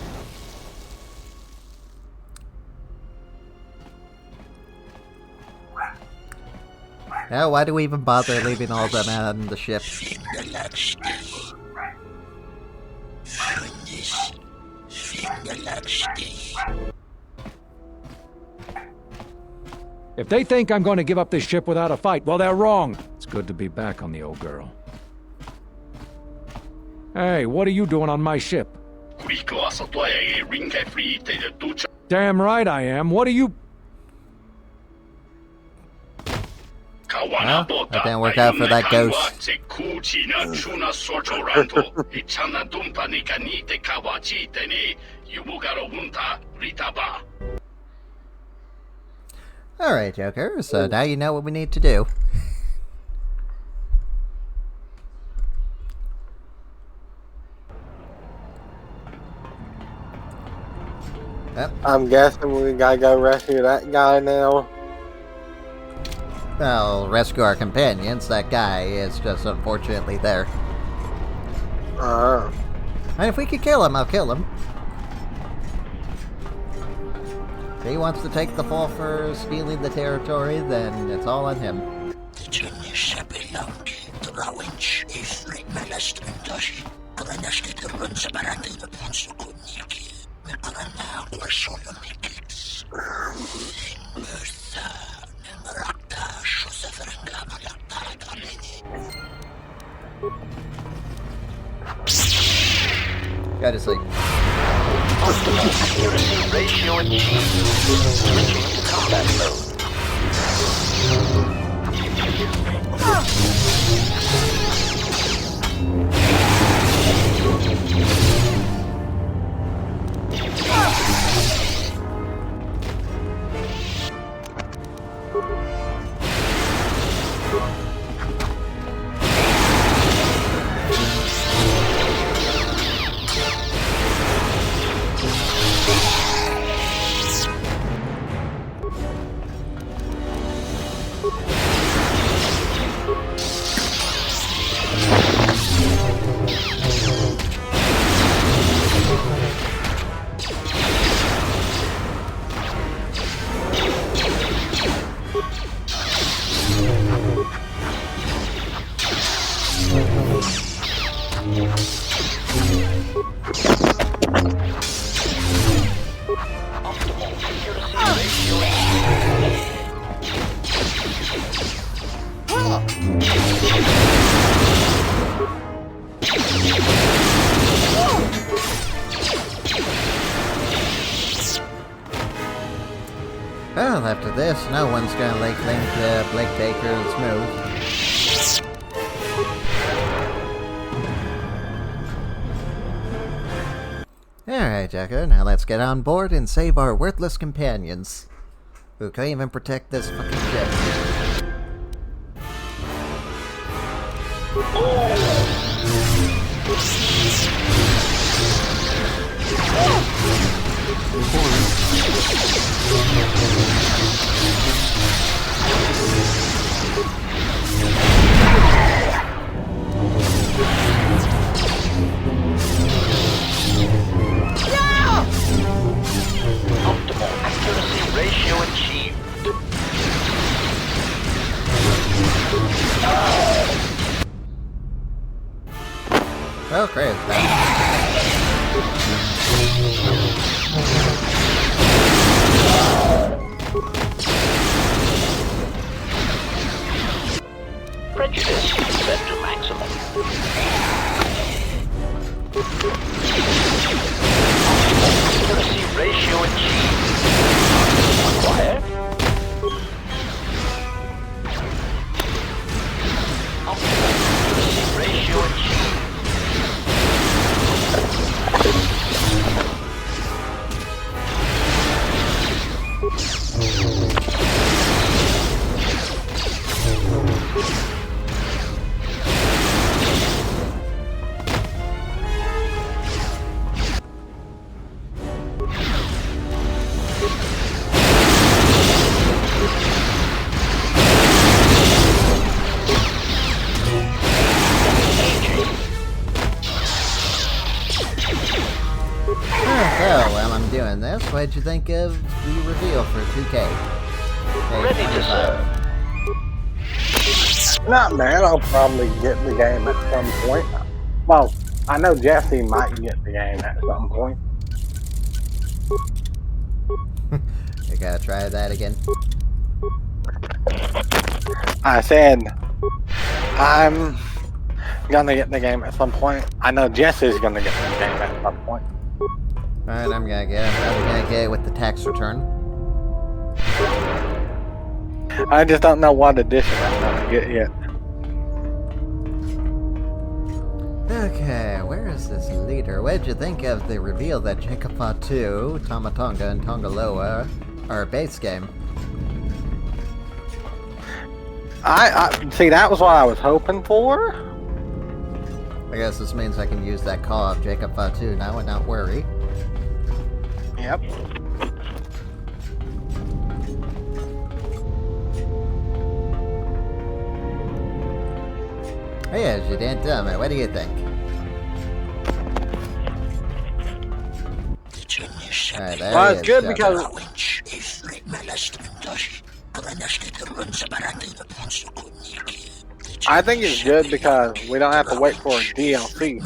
Now, why do we even bother leaving all them on the ship? If they think I'm going to give up this ship without a fight, well, they're wrong. It's good to be back on the old girl. Hey, what are you doing on my ship? Damn Damn right I am. What are you... Well, that didn't work out for that ghost. Alright, Joker, so now you know what we need to do. Yep. I'm guessing we gotta go rescue that guy now. Well, rescue our companions. That guy is just unfortunately there. And if we could kill him, I'll kill him. If he wants to take the fall for stealing the territory, then it's all on him. Go to sleep. Accuracy ratio achieved. Switching to combat mode. Well, after this, no one's gonna think Blake Baker's move. Alright, Jacker, now let's get on board and save our worthless companions, who can't even protect this fucking ship. Optimal accuracy ratio achieved. Well, Chris, Prejudice set to maximum. Accuracy ratio achieved. Acquired. Optimal accuracy ratio achieved. What'd you think of the reveal for 2K? Ready to serve. Not bad. I'll probably get the game at some point. Well, I know Jesse might get the game at some point. You gotta try that again. I said I'm gonna get the game at some point. I know Jesse's gonna get the game at some point. Alright, I'm gonna get it with the tax return. I just don't know what edition I'm gonna get yet. Okay, where is this leader? What did you think of the reveal that Jacob Fatu, Tamatonga, and Tongaloa are a base game? I see, that was what I was hoping for. I guess this means I can use that call of Jacob Fatu now and not worry. Yep. Oh yeah, you didn't tell me. What do you think? Alright, there Well, he it's is, good Joker. because I think it's good because we don't have to wait for a DLC.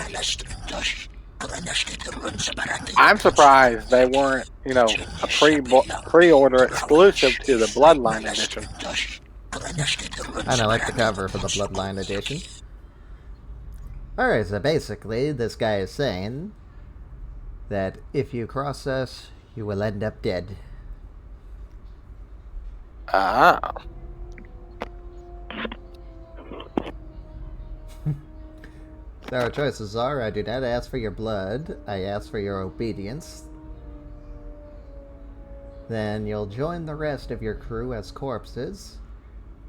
I'm surprised they weren't, you know, a pre-order exclusive to the Bloodline edition. I don't like the cover for the Bloodline edition. Alright, so basically, this guy is saying that if you cross us, you will end up dead. Ah. So our choices are, I do not ask for your blood, I ask for your obedience. Then you'll join the rest of your crew as corpses.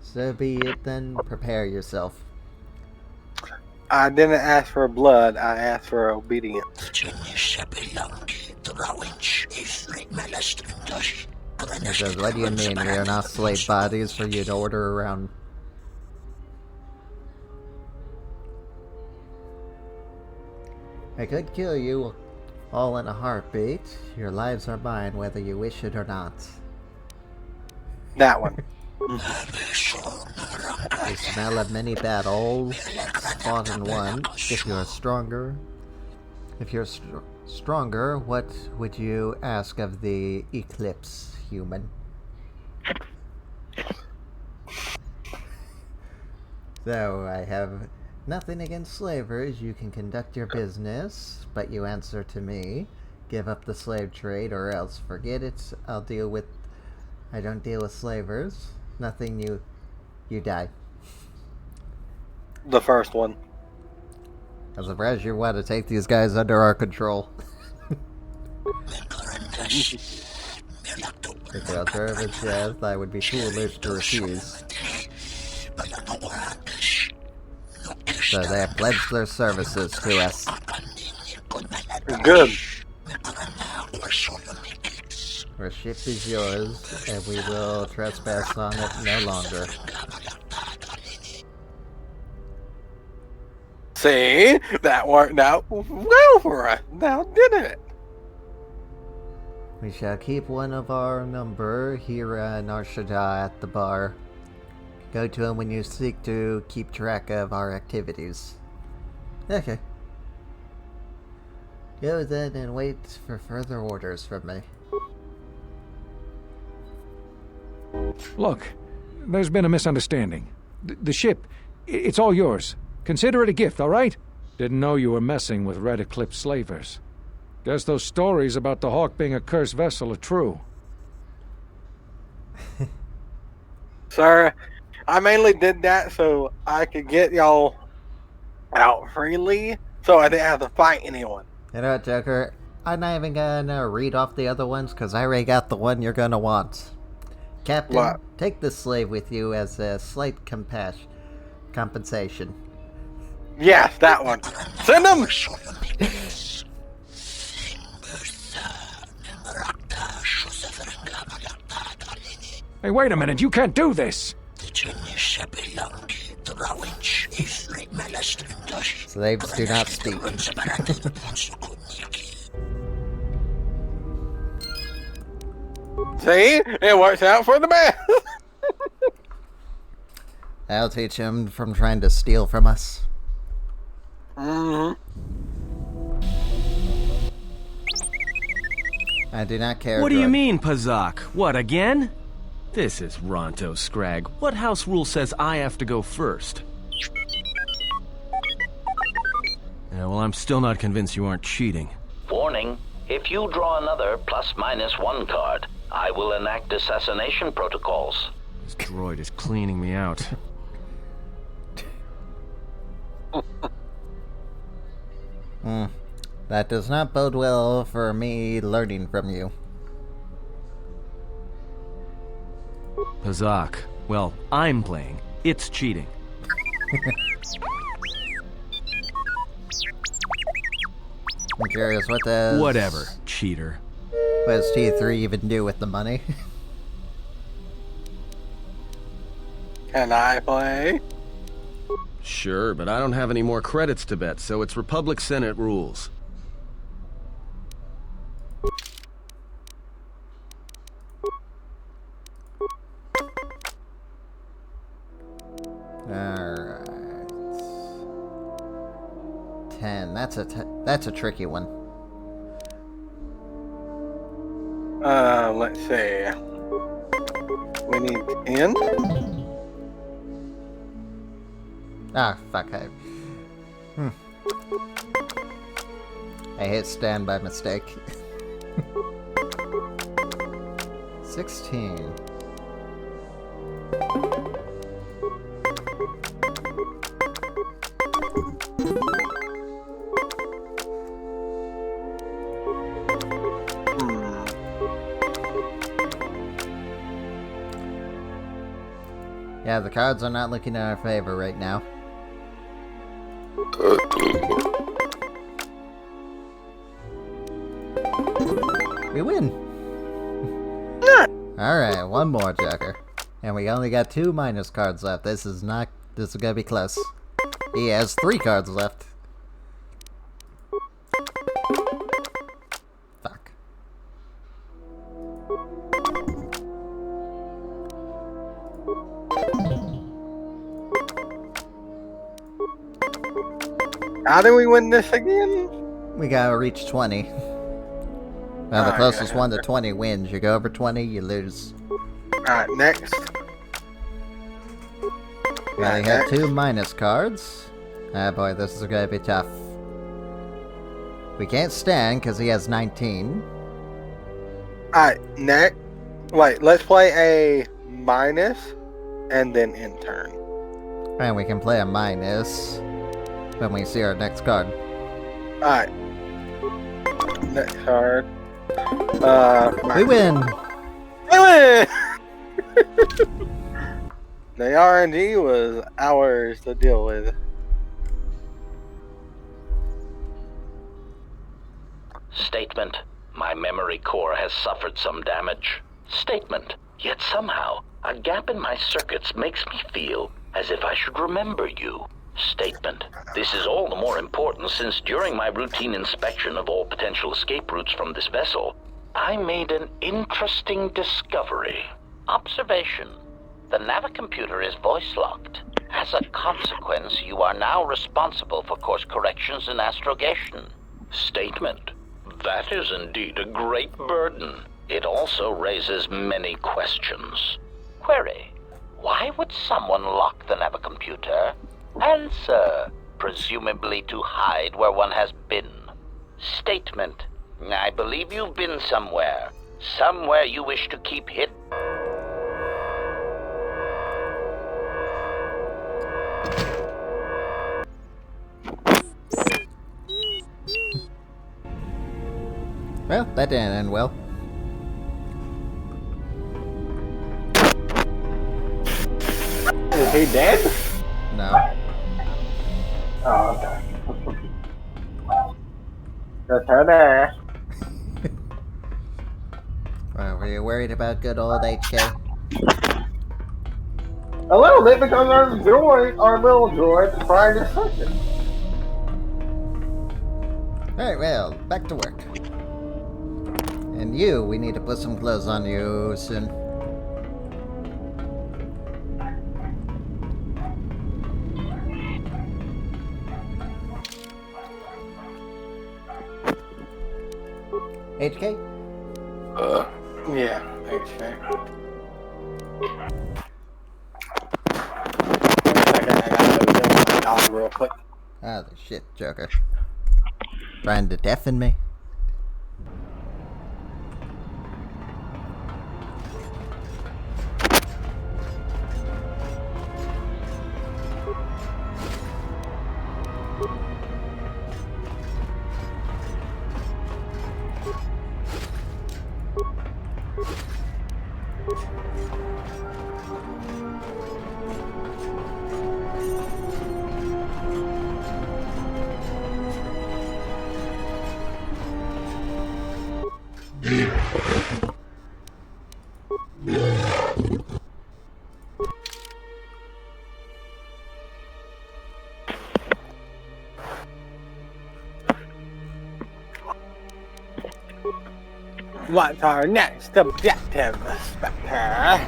So be it then, prepare yourself. I didn't ask for blood, I asked for obedience. He says, what do you mean we are not slave bodies for you to order around? I could kill you all in a heartbeat. Your lives are mine whether you wish it or not. That one. The smell of many battles fought in one. If you're stronger, what would you ask of the Eclipse, human? So, I have nothing against slavers. You can conduct your business, but you answer to me. Give up the slave trade or else forget it. I don't deal with slavers. Nothing, you die. The first one. I'm surprised you want to take these guys under our control. If the alternative is death, I would be foolish to refuse. So they have pledged their services to us. Good. Our ship is yours, and we will trespass on it no longer. See? That worked out well for us, now didn't it? We shall keep one of our number here in Shaddaa at the bar. Go to him when you seek to keep track of our activities. Okay. Go then and wait for further orders from me. Look, there's been a misunderstanding. The ship, it's all yours. Consider it a gift, all right? Didn't know you were messing with Red Eclipse slavers. Guess those stories about the Hawk being a cursed vessel are true. Sir, I mainly did that so I could get y'all out freely, so I didn't have to fight anyone. You know what, Joker? I'm not even gonna read off the other ones, because I already got the one you're gonna want. Captain, what? Take this slave with you as a slight compensation. Yes, that one. Send them! Hey, wait a minute, you can't do this! Slaves do not speak. See? It works out for the best! I'll teach him from trying to steal from us. Mm-hmm. I do not care. What do you mean, Pazak? What, again? This is Ronto Scrag. What house rule says I have to go first? Yeah, well, I'm still not convinced you aren't cheating. Warning, if you draw another +-1 card, I will enact assassination protocols. This droid is cleaning me out. That does not bode well for me learning from you. Kashyyyk. Well, I'm playing. It's cheating. I'm curious, what does... Whatever, cheater. What does T3 even do with the money? Can I play? Sure, but I don't have any more credits to bet, so it's Republic Senate rules. Alright. 10. That's a tricky one. Let's see. We need 10. Ah, fuck. I hit stand by mistake. 16. Yeah, the cards are not looking in our favor right now. We win! Alright, one more, Joker. And we only got 2 minus cards left. This is gonna be close. He has 3 cards left. Fuck. How do we win this again? We gotta reach 20. Now the closest one to 20 wins. You go over 20, you lose. Alright, next. Now he had 2 minus cards. Ah boy, this is gonna be tough. We can't stand because he has 19. Alright, next. Wait, let's play a minus and then in turn. And we can play a minus when we see our next card. Alright. Next card. We win! We win! The RNG was ours to deal with. Statement. My memory core has suffered some damage. Statement. Yet somehow, a gap in my circuits makes me feel as if I should remember you. Statement. This is all the more important since during my routine inspection of all potential escape routes from this vessel, I made an interesting discovery. Observation. The navicomputer is voice-locked. As a consequence, you are now responsible for course corrections and astrogation. Statement. That is indeed a great burden. It also raises many questions. Query. Why would someone lock the navicomputer? Answer. Presumably to hide where one has been. Statement. I believe you've been somewhere. Somewhere you wish to keep hidden. Well, that didn't end well. Is he dead? No. Oh, okay. Just her there. Well, were you worried about good old HK? A little bit because our little droid, trying to suck it. Alright, well, back to work. And you, we need to put some clothes on you soon. HK? Yeah, HK. I gotta real quick. Ah, the shit, Joker. Trying to deafen me? What's our next objective, Spectre?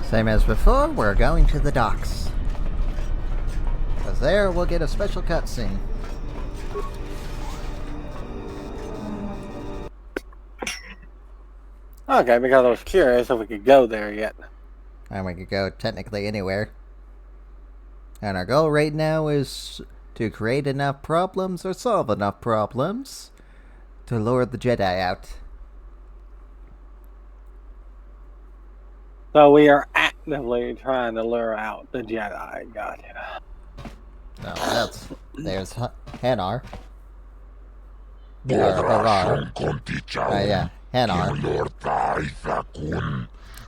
Same as before, we're going to the docks. Because there we'll get a special cutscene. Okay, because I was curious if we could go there yet. And we could go technically anywhere. And our goal right now is to create enough problems or solve enough problems to lure the Jedi out. So we are actively trying to lure out the Jedi. Gotcha. No, there's Hanar. Harar. Yeah, Hanar.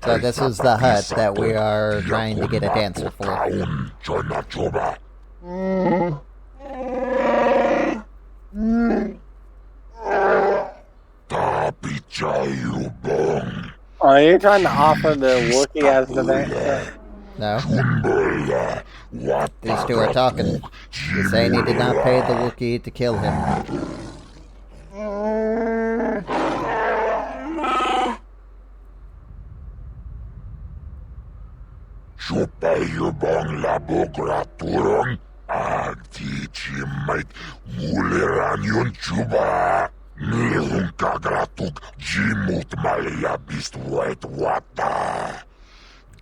So this is the hut that we are trying to get a dancer for. Are you trying to offer the Wookiee as the dancer? No. These two are talking. He's saying he did not pay the Wookiee to kill him.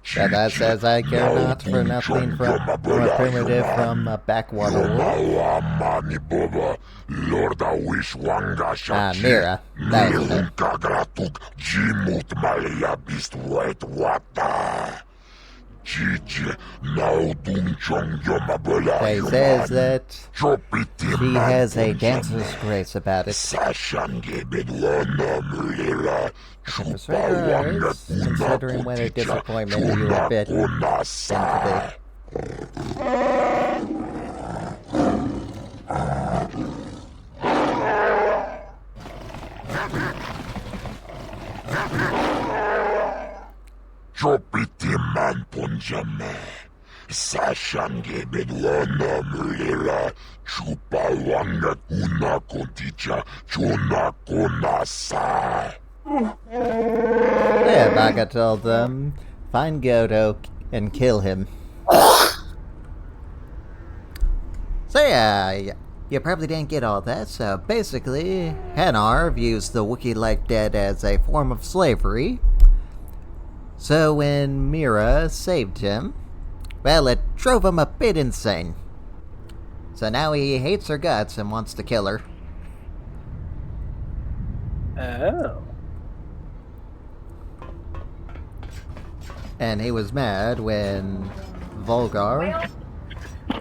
Shaddaa says I care not for nothing from a primitive from a backwater world. Mira. That was he says that he has a dancer's grace about it. Considering what a disappointment you have been today. Chopitiman punjame. Sashange bedwana mulera. Chupawanga kuna konticha. Chona konasa. Yeah, Baga told them, find Godo and kill him. So yeah, you probably didn't get all that, so basically, Hanar views the Wookiee life dead as a form of slavery. So when Mira saved him, well, it drove him a bit insane. So now he hates her guts and wants to kill her. Oh. And he was mad when Volgar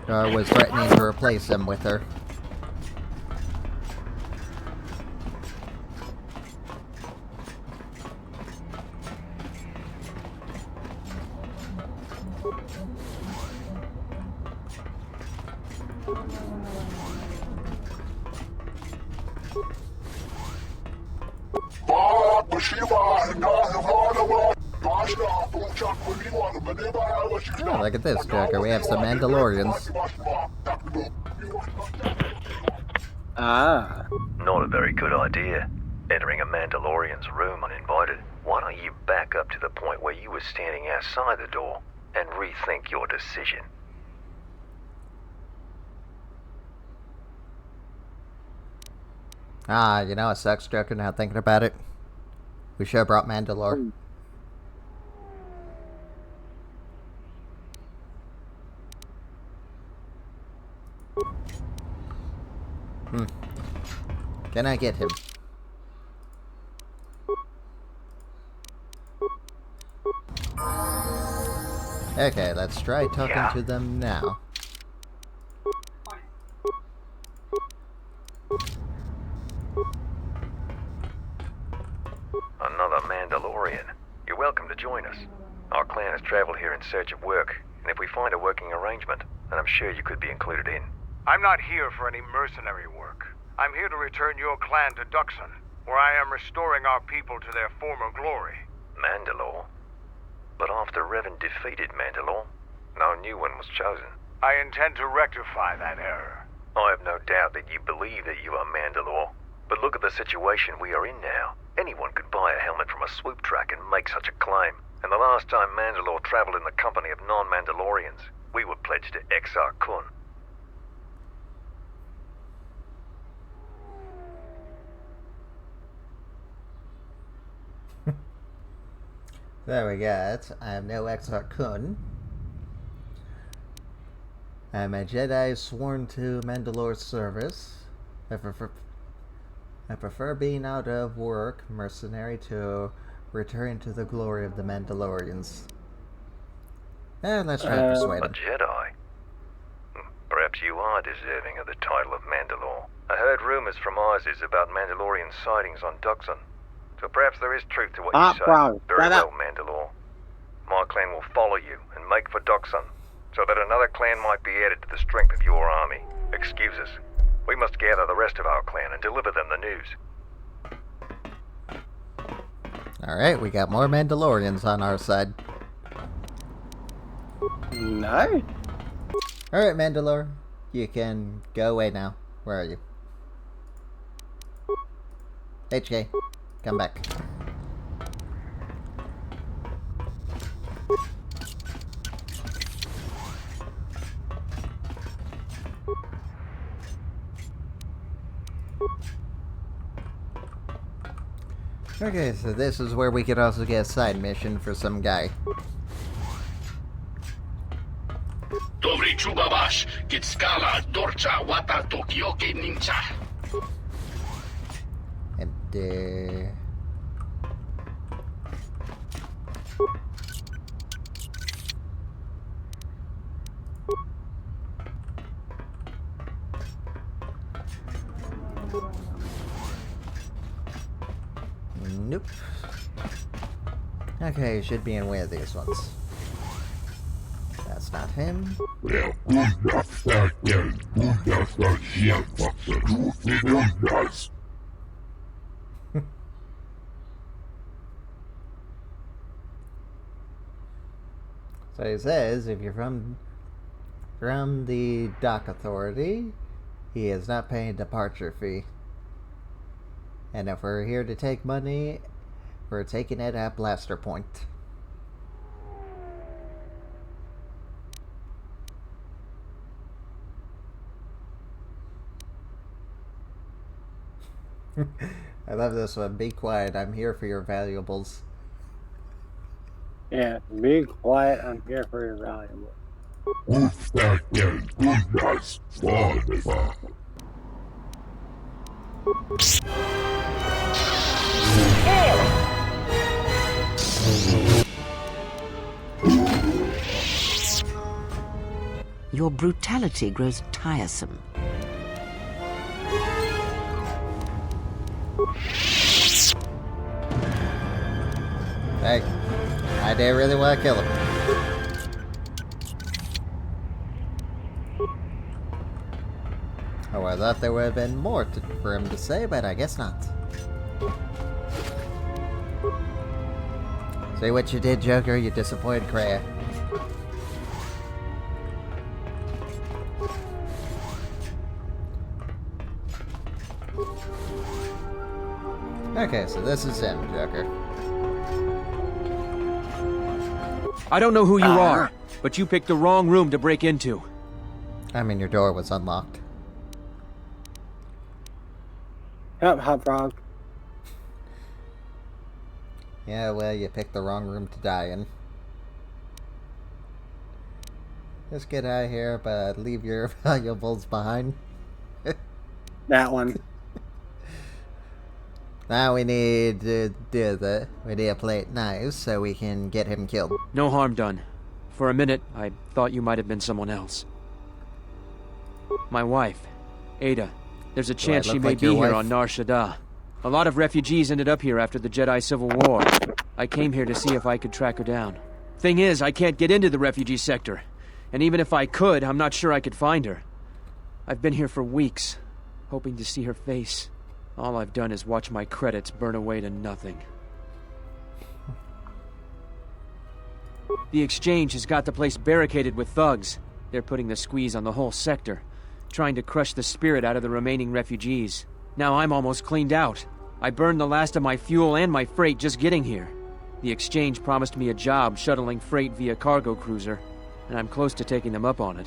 was threatening to replace him with her. Oh, look at this, Joker. We have some Mandalorians. Ah. Not a very good idea. Entering a Mandalorian's room uninvited. Why don't you back up to the point where you were standing outside the door and rethink your decision? Ah, you know, it sucks, Joker, now thinking about it. We should have brought Mandalore. Can I get him? Okay, let's try talking to them now. Another Mandalorian. You're welcome to join us. Our clan has traveled here in search of work, and if we find a working arrangement, then I'm sure you could be included in. I'm not here for any mercenary work. I'm here to return your clan to Duxon. where I am restoring our people to their former glory. Mandalore? But after Revan defeated Mandalore, no new one was chosen. I intend to rectify that error. I have no doubt that you believe that you are Mandalore. But look at the situation we are in now. Anyone could buy a helmet from a swoop track and make such a claim. And the last time Mandalore traveled in the company of non-Mandalorians, we were pledged to Exar Kun. There we got. I am no Exar Kun. I am a Jedi sworn to Mandalore's service. I prefer being out of work, mercenary, to return to the glory of the Mandalorians. Let's try to persuade A him. Jedi? Perhaps you are deserving of the title of Mandalore. I heard rumors from Isis about Mandalorian sightings on Doxon. So perhaps there is truth to what you say. Wrong. Very well, Mandalore. My clan will follow you and make for Doxon, so that another clan might be added to the strength of your army. Excuse us. We must gather the rest of our clan and deliver them the news. Alright, we got more Mandalorians on our side. No. Alright, Mandalore. You can go away now. Where are you? HK, come back. Okay, so this is where we could also get a side mission for some guy. Dobry Chubabash, Kitskala, Dorcha, Wata, Tokyoke Ninja. And, nope. Okay, should be in one of these ones. That's not him. So he says, if you're from the dock authority, he is not paying a departure fee. And if we're here to take money, we're taking it at blaster point. I love this one. Be quiet. I'm here for your valuables. Yeah, be quiet. I'm here for your valuables. Your brutality grows tiresome. Hey, I didn't really want to kill him. Oh, I thought there would have been more for him to say, but I guess not. See what you did, Joker? You disappointed Kreia. Okay, so this is him, Joker. I don't know who you are, but you picked the wrong room to break into. I mean, your door was unlocked. Yep, hot frog. Yeah, well, you picked the wrong room to die in. Just get out of here, but leave your valuables behind. That one. Now we need to do we need to play it nice so we can get him killed. No harm done. For a minute, I thought you might have been someone else. My wife, Ada. There's a chance she may be here on Nar Shaddaa. A lot of refugees ended up here after the Jedi Civil War. I came here to see if I could track her down. Thing is, I can't get into the refugee sector. And even if I could, I'm not sure I could find her. I've been here for weeks, hoping to see her face. All I've done is watch my credits burn away to nothing. The exchange has got the place barricaded with thugs. They're putting the squeeze on the whole sector, trying to crush the spirit out of the remaining refugees. Now I'm almost cleaned out. I burned the last of my fuel and my freight just getting here. The exchange promised me a job shuttling freight via cargo cruiser, and I'm close to taking them up on it.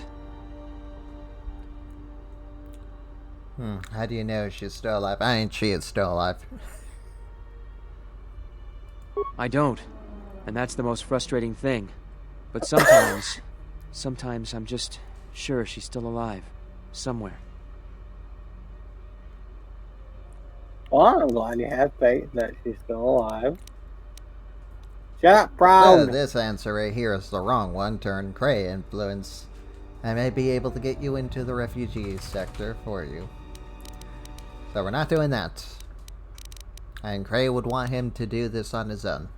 How do you know she's still alive? I mean, she is still alive. I don't. And that's the most frustrating thing. But sometimes I'm just sure she's still alive. Somewhere. Well, I'm glad you have faith that she's still alive. Shut up, Brown! This answer right here is the wrong one. Turn Cray influence. I may be able to get you into the refugee sector for you. So we're not doing that. And Cray would want him to do this on his own.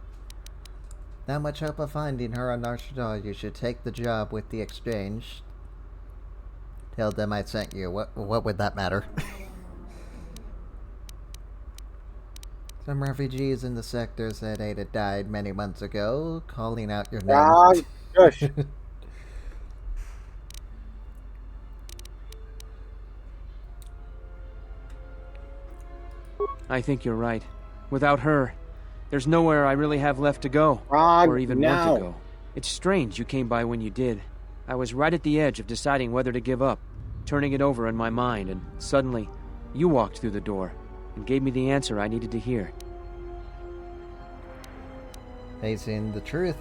Not much hope of finding her on Nar Shaddaa. You should take the job with the exchange. Tell them I sent you. What would that matter? Some refugees in the sector said Ada died many months ago, calling out your name. Shush. I think you're right. Without her, there's nowhere I really have left to go. Or even want to go. It's strange you came by when you did. I was right at the edge of deciding whether to give up, turning it over in my mind, and suddenly, you walked through the door and gave me the answer I needed to hear. Facing the truth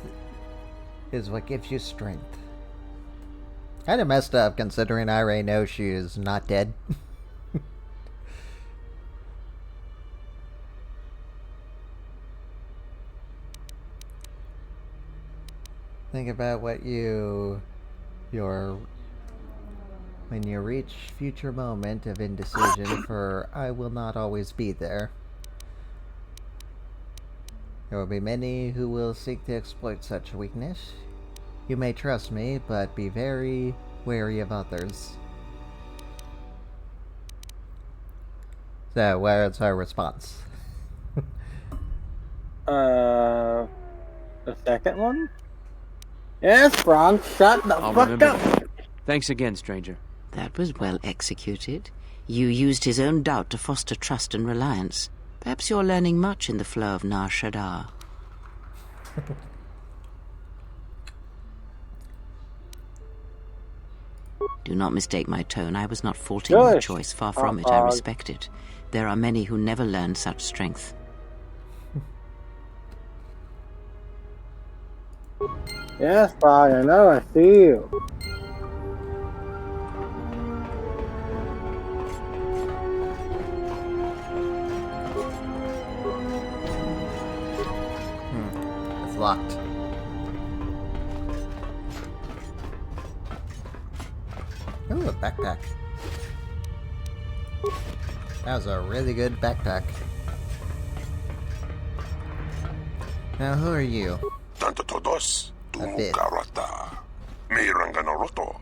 is what gives you strength. Kinda messed up considering I already know she is not dead. Think about what when you reach future moment of indecision, for I will not always be there. There will be many who will seek to exploit such weakness. You may trust me, but be very wary of others. So, where's her response? The second one? Yes, Bron, shut the fuck up! Thanks again, stranger. That was well executed. You used his own doubt to foster trust and reliance. Perhaps you're learning much in the flow of Nar Shaddaa. Do not mistake my tone. I was not faulting your choice. Far from it. I respect it. There are many who never learn such strength. Yes, Bron, I know, I see you. It's locked. Ooh, a backpack. That was a really good backpack. Now, who are you? Tanto todos, tumukarata. Miranganoroto.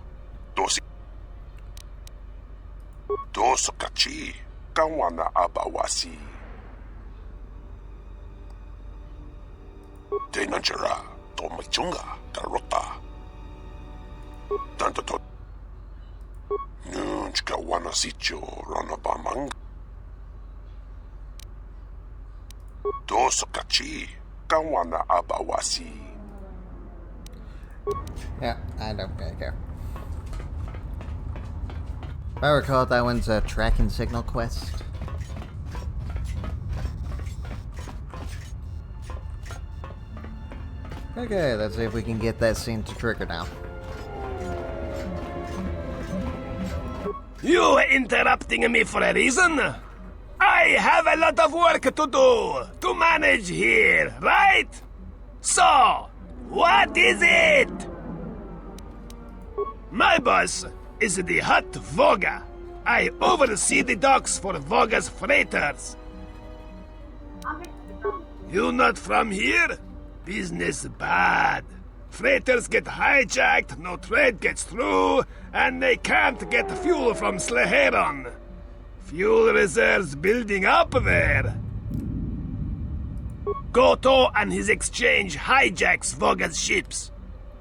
Dos kachi. Kawana abawasi. Tenanjara. Tomachunga. Karota. Tanto to. Nunch kawana sitio. Ranabamang. Dos kachi. Kawana abawasi. Yeah, I don't really care. If I recall, that one's a tracking signal quest. Okay, let's see if we can get that scene to trigger now. You interrupting me for a reason? I have a lot of work to do, to manage here, right? So, what is it? My boss is the Hutt Voga. I oversee the docks for Voga's freighters. You not from here? Business bad. Freighters get hijacked, no trade gets through, and they can't get fuel from Sleheron. Fuel reserves building up there. Goto and his exchange hijacks Voga's ships.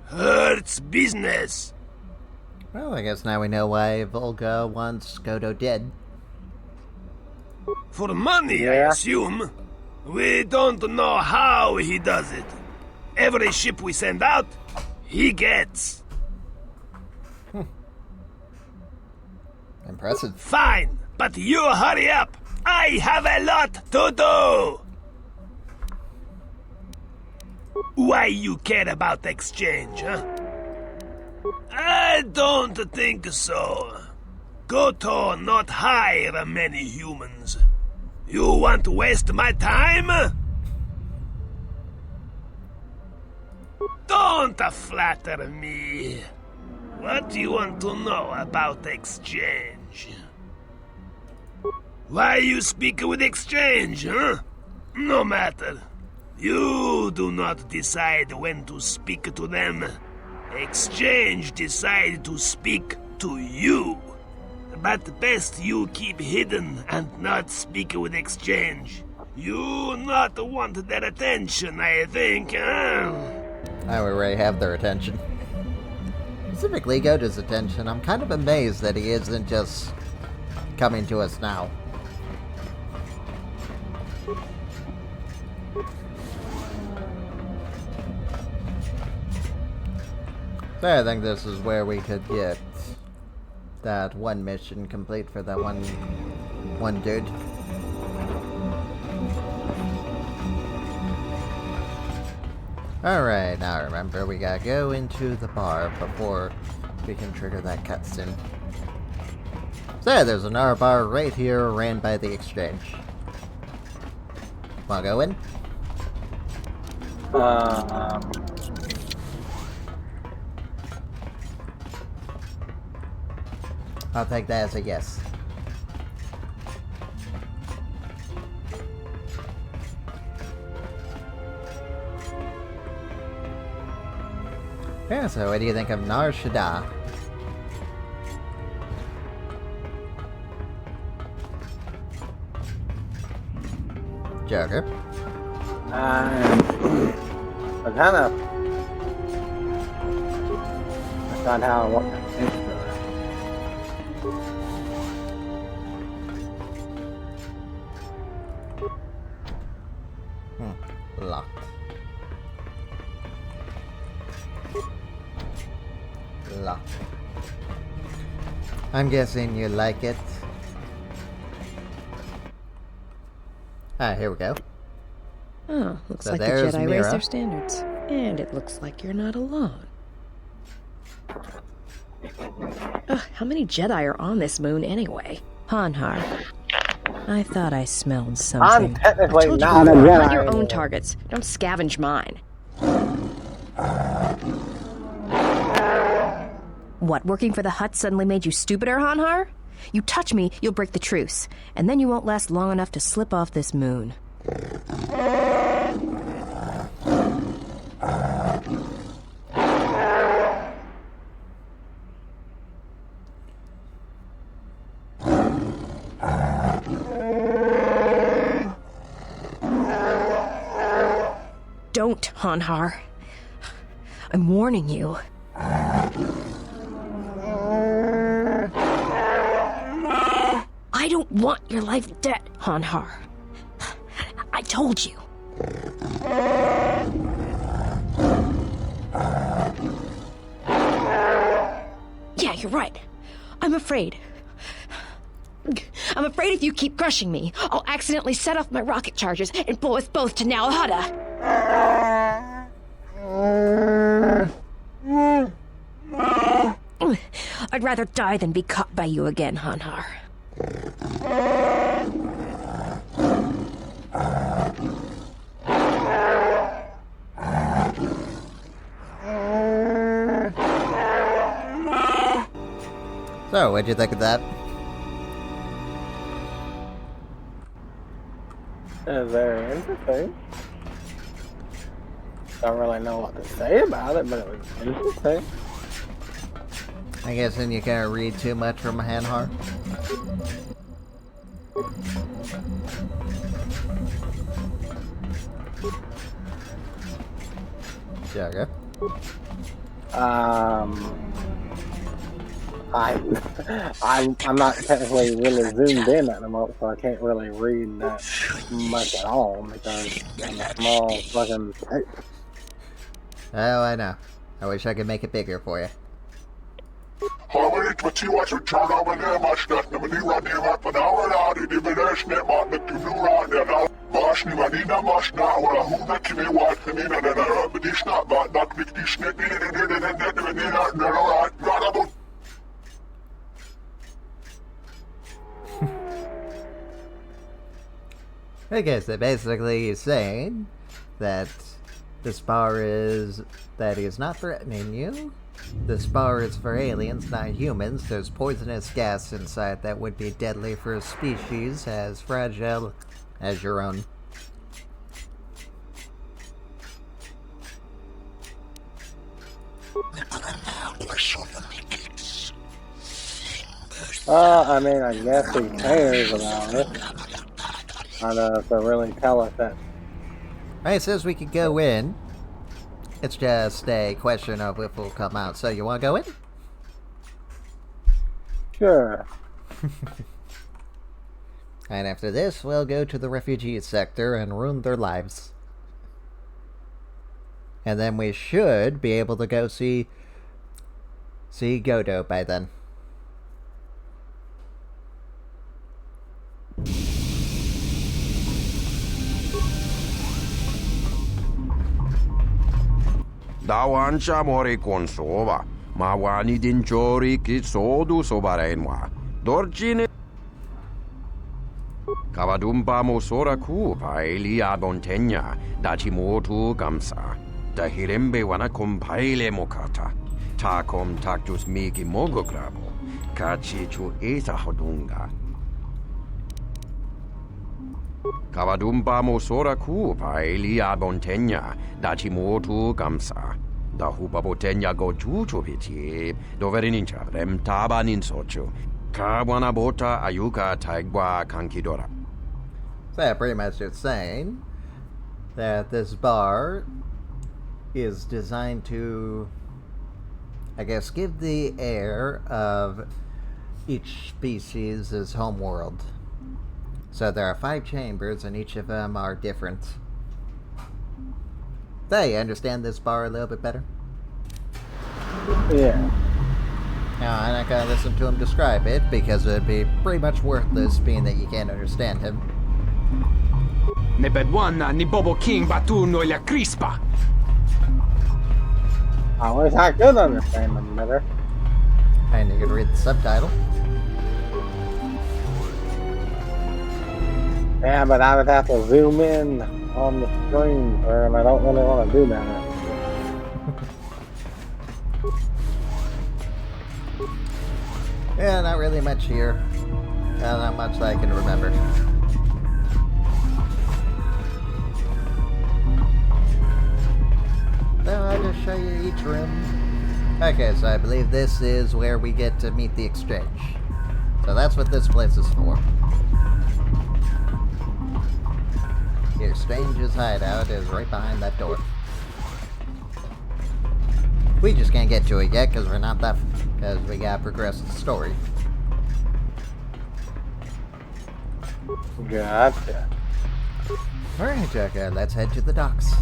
Hurts business. Well, I guess now we know why Volga wants Goto dead. For money, I assume. We don't know how he does it. Every ship we send out, he gets. Impressive. Fine, but you hurry up. I have a lot to do. Why you care about exchange, huh? I don't think so. Goto not hire many humans. You want to waste my time? Don't flatter me. What do you want to know about exchange? Why you speak with exchange, huh? No matter. You do not decide when to speak to them. Exchange decide to speak to you. But best you keep hidden and not speak with exchange. You not want their attention, I think, huh? I already have their attention. Specifically Goto's attention. I'm kind of amazed that he isn't just coming to us now. So I think this is where we could get that one mission complete for that one dude. Alright, now remember we gotta go into the bar before we can trigger that cutscene. So there's another bar right here ran by the exchange. Wanna go in? I'll take that as a yes. Yeah, so what do you think of Nar Shaddaa? Joker? I thought how I want to Locked. Locked. I'm guessing you like it. Here we go. Oh, looks So like the there's Jedi Mira. raised their standards. And it looks like you're not alone. Ugh, how many Jedi are on this moon anyway? Hanhar. I thought I smelled something. I'm technically I told you not before, a Jedi hunt your own anymore. targets. Don't scavenge mine. What, working for the Hutt suddenly made you stupider, Hanhar? You touch me, you'll break the truce, and then you won't last long enough to slip off this moon. Don't, Hanhar. I'm warning you. I don't want your life dead, Hanhar. I told you. Yeah, you're right. I'm afraid. I'm afraid if you keep crushing me, I'll accidentally set off my rocket charges and blow us both to Nal Hutta. I'd rather die than be caught by you again, Hanhar. So, what'd you think of that? It's very interesting. Don't really know what to say about it, but it was interesting. I guess then you can't read too much from Hanhar. Jagger. I'm not technically really zoomed in at the moment, so I can't really read that much at all because I'm a small fucking text. Oh, I know. I wish I could make it bigger for you. Okay, so basically he's saying that this bar is... that he's not threatening you. This bar is for aliens, not humans. There's poisonous gas inside that would be deadly for a species as fragile as your own. I mean, I guess he cares about it. I don't know if they really tell us that. Right, it says we could go in. It's just a question of if we'll come out. So you want to go in? Sure. And after this, we'll go to the refugee sector and ruin their lives. And then we should be able to go see Godo by then. Dawancha mori consova, ma wani dinchori ki sodu sobarenwa. Dorjine Kavadumpa mosora kupa elia bontenya, dachimotu gamsa. Dahirembe wana compaile mokata. Takom tactus miki mogograbo. Kachichu esa hodunga. Kavadumpa mosora kupa elia bontenya, dachimotu gamsa. Da hupa botenya go jucho piti, doverinincha rem tabanin sochu. Kawana bota ayuka taigwa kankidora. So yeah, pretty much it's saying that this bar is designed to, I guess, give the air of each species' homeworld. So there are 5 chambers, and each of them are different. They understand this bar a little bit better? Yeah. Now, I'm not gonna listen to him describe it, because it would be pretty much worthless, being that you can't understand him. Ne bedwana ni Bobo King Batuno la Crispa. I wish I could understand them better. And you can read the subtitle. Yeah, but I would have to zoom in on the screen, and I don't really want to do that. Yeah, not really much here. Not much that I can remember. So I'll just show you each room. Okay, so I believe this is where we get to meet the exchange. So that's what this place is for. The exchange's hideout is right behind that door. We just can't get to it yet because we're not that... because we gotta progress the story. Gotcha. Alright, Jacka, let's head to the docks.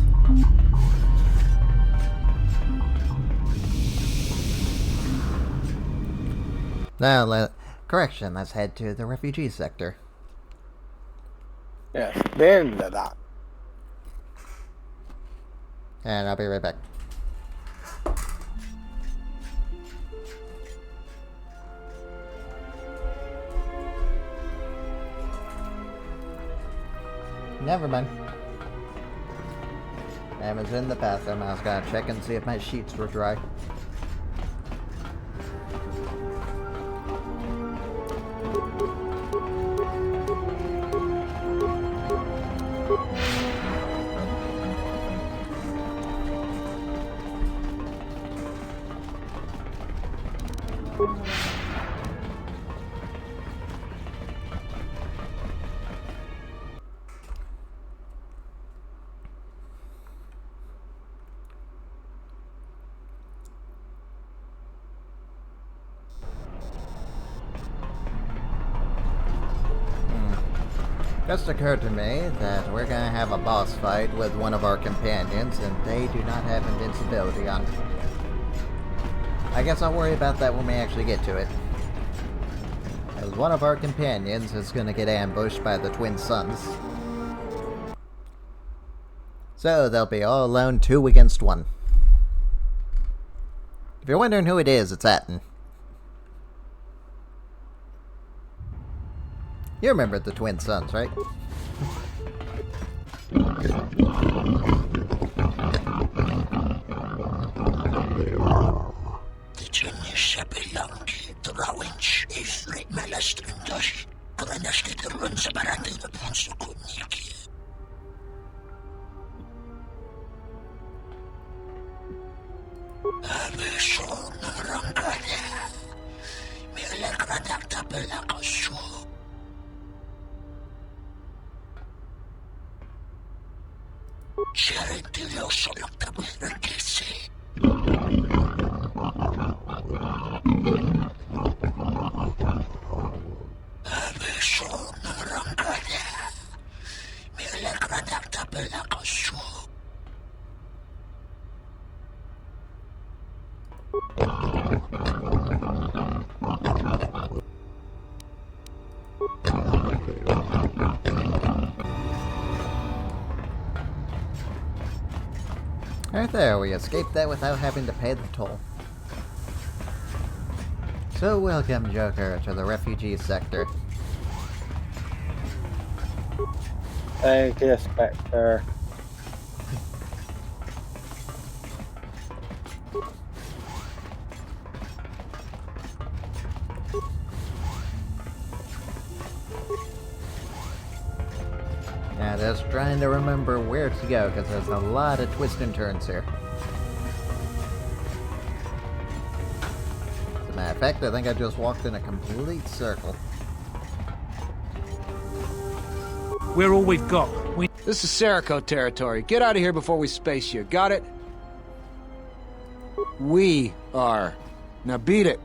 Now, correction, let's head to the refugee sector. Yes, then the dock. And I'll be right back. Never mind. I was in the bathroom. I was gonna check and see if my sheets were dry. Just occurred to me that we're gonna have a boss fight with one of our companions, and they do not have invincibility on. I guess I'll worry about that when we actually get to it. As one of our companions is gonna get ambushed by the twin suns. So they'll be all alone 2 against 1. If you're wondering who it is, it's Atten. You remember the twin suns, right? Right there, we escaped that without having to pay the toll. So welcome, Joker, to the refugee sector. Thank you, Spectre. Now just trying to remember where to go, because there's a lot of twists and turns here. As a matter of fact, I think I just walked in a complete circle. We're all we've got. This is Serico territory. Get out of here before we space you. Got it? We are. Now beat it.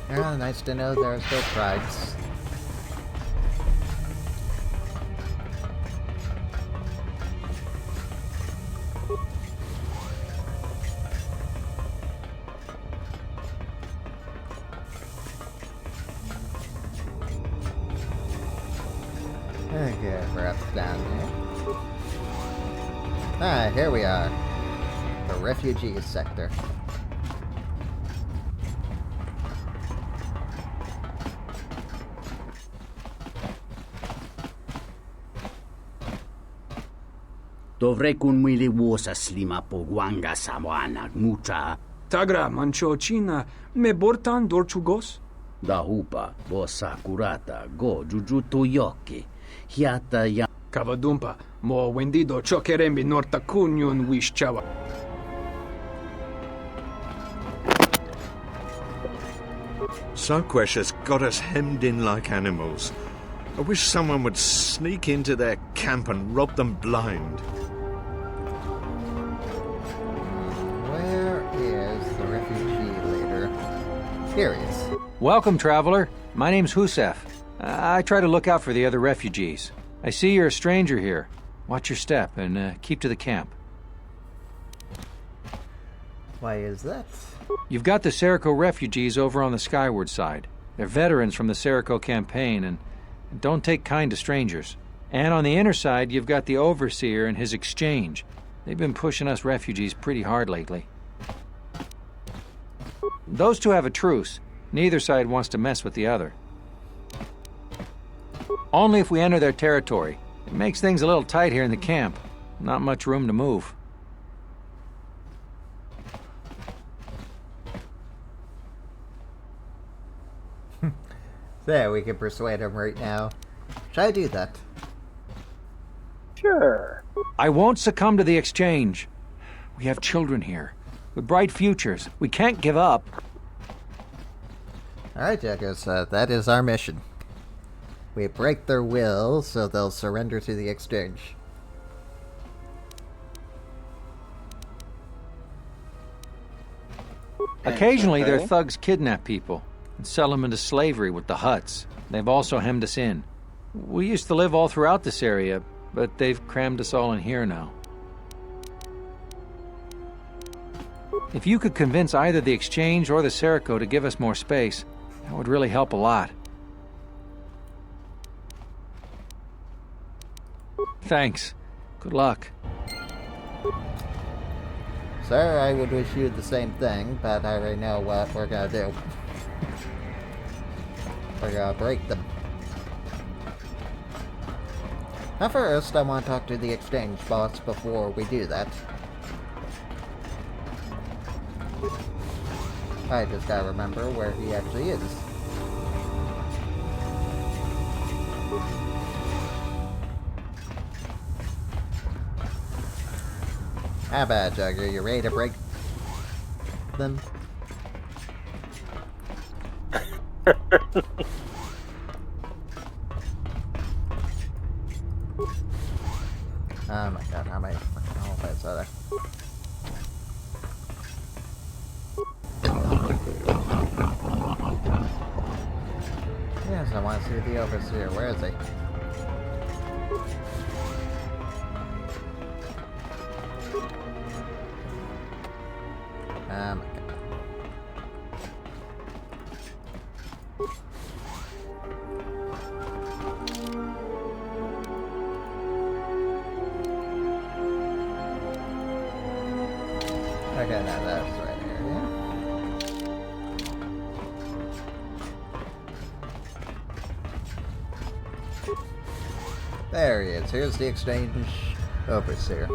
Yeah, nice to know there are still tribes. Okay, perhaps down there. Ah, here we are. The refugee sector. Dovrei kun mwili wosa slima po gwanga samoana mucha. Tagra manchochina me bortan dorchugos? Da hupa, bosa curata, go jujutu yoki. Hiata ya... Kavadumpa, mo wendido chokerembi norta kunyun wishchawa. Soquesh has got us hemmed in like animals. I wish someone would sneak into their camp and rob them blind. Where is the refugee leader? Here he is. Welcome, traveler. My name's Husef. I try to look out for the other refugees. I see you're a stranger here. Watch your step and keep to the camp. Why is that? You've got the Serico refugees over on the skyward side. They're veterans from the Serico campaign and don't take kind to strangers. And on the inner side, you've got the Overseer and his exchange. They've been pushing us refugees pretty hard lately. Those two have a truce. Neither side wants to mess with the other. Only if we enter their territory. It makes things a little tight here in the camp. Not much room to move. There, we can persuade him right now. Should I do that? Sure. I won't succumb to the exchange. We have children here, with bright futures. We can't give up. Alright, Jackers, that is our mission. We break their will, so they'll surrender to the exchange. Occasionally, their Okay. thugs kidnap people and sell them into slavery with the Hutts. They've also hemmed us in. We used to live all throughout this area, but they've crammed us all in here now. If you could convince either the Exchange or the Serico to give us more space, that would really help a lot. Thanks. Good luck. Sir, I would wish you the same thing, but I already know what we're gonna do. We're gonna break them. Now first, I want to talk to the Exchange boss before we do that. I just gotta remember where he actually is. How bad, Jugger? You ready to break them? Oh my god, how many fucking elephants are there? Yes, I want to see the overseer. Where is he? Oh my god. Okay, now that's right here, yeah? There he is. Here's the Exchange overseer.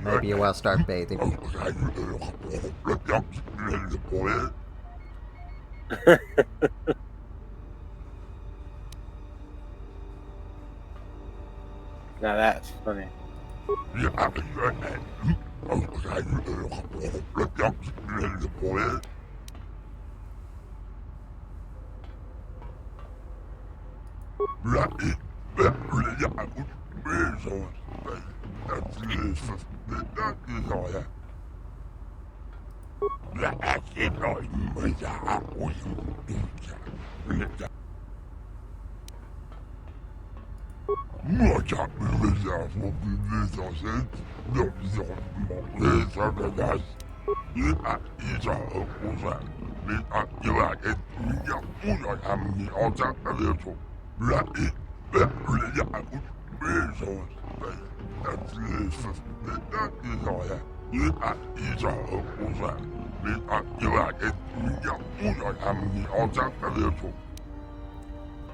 Maybe you want to start bathing. Now that's funny.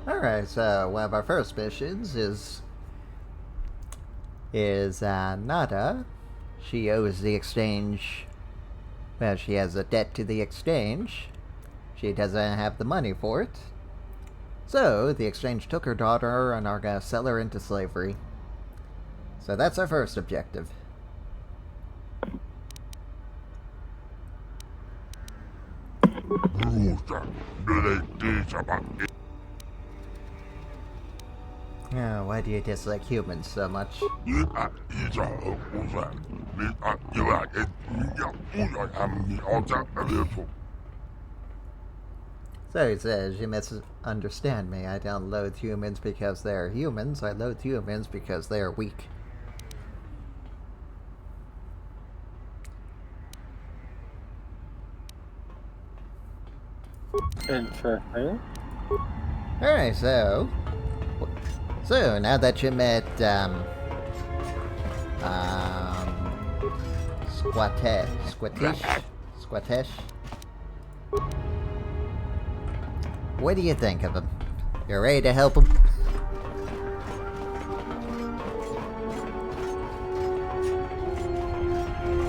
Alright, so one of our first missions is Nada. She owes the Exchange, well, she has a debt to the Exchange. She doesn't have the money for it. So, the Exchange took her daughter and are gonna sell her into slavery. So that's our first objective. Yeah, why do you dislike humans so much? So he says, you misunderstand me. I don't loathe humans because they are humans. I loathe humans because they are weak. Interesting. Alright, so now that you met, Squatish, what do you think of him? You ready to help him?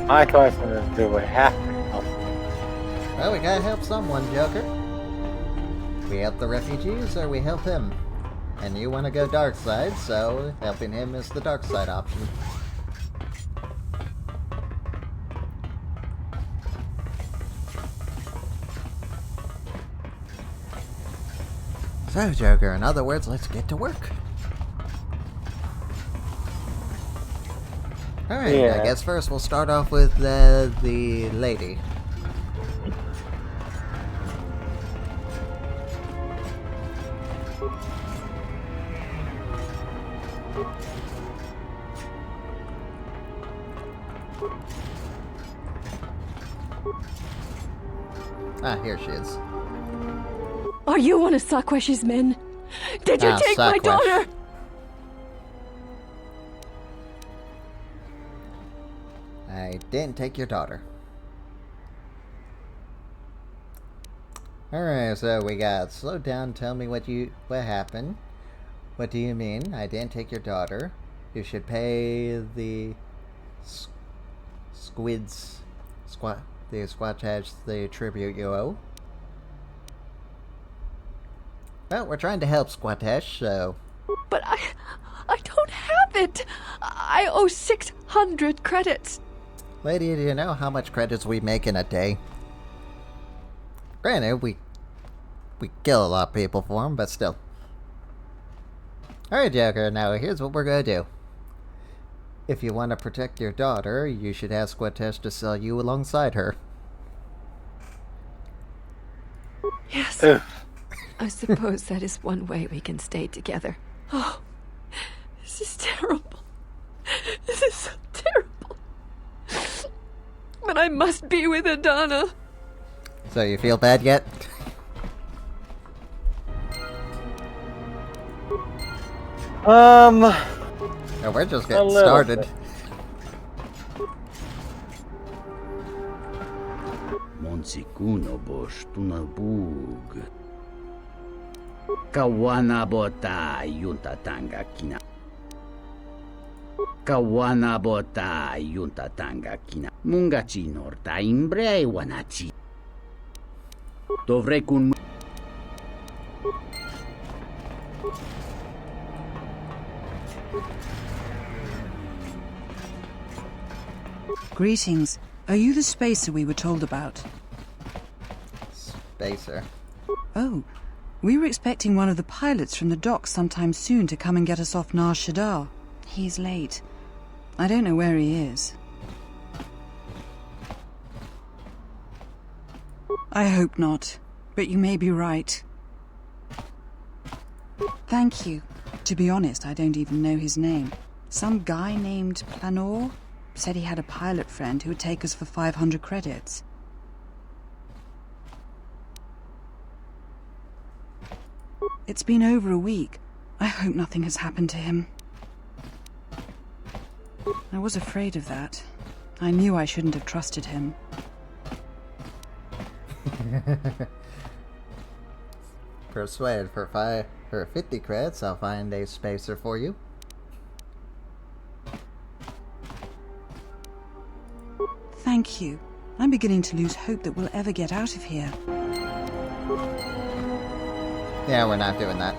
My question is, do we have to help? Well, we gotta help someone, Joker. We help the refugees, or we help him? And you want to go dark side, so helping him is the dark side option. So, Joker, in other words, let's get to work. Alright, Yeah. I guess first we'll start off with the lady. Ah, here she is. Are you one of Sakwesh's men? Did you take my Sakwesh. daughter? I didn't take your daughter. Alright, so we got slow down, tell me what happened. What do you mean? I didn't take your daughter. You should pay the Squatash the tribute you owe. Well, we're trying to help Squatash, so... But I don't have it. I owe 600 credits. Lady, do you know how much credits we make in a day? Granted, we kill a lot of people for them, but still. Alright, Joker, now here's what we're gonna do. If you want to protect your daughter, you should ask Squatash to sell you alongside her. Yes. I suppose that is one way we can stay together. Oh, this is terrible. This is so terrible. But I must be with Adana. So you feel bad yet? No, we're just getting started. Monsikuno bosh tunabug. Kawana bota yunta tanga kina. Kawana bota yunta tanga kina. Mungachi norta imbre wanachi. Dovrei kun... Greetings. Are you the spacer we were told about? Spacer? Oh, we were expecting one of the pilots from the docks sometime soon to come and get us off Nar Shaddaa. He's late. I don't know where he is. I hope not, but you may be right. Thank you. To be honest, I don't even know his name. Some guy named Planor said he had a pilot friend who would take us for 500 credits. It's been over a week. I hope nothing has happened to him. I was afraid of that. I knew I shouldn't have trusted him. Persuade for 50 credits, I'll find a spacer for you. Thank you. I'm beginning to lose hope that we'll ever get out of here. Yeah, we're not doing that.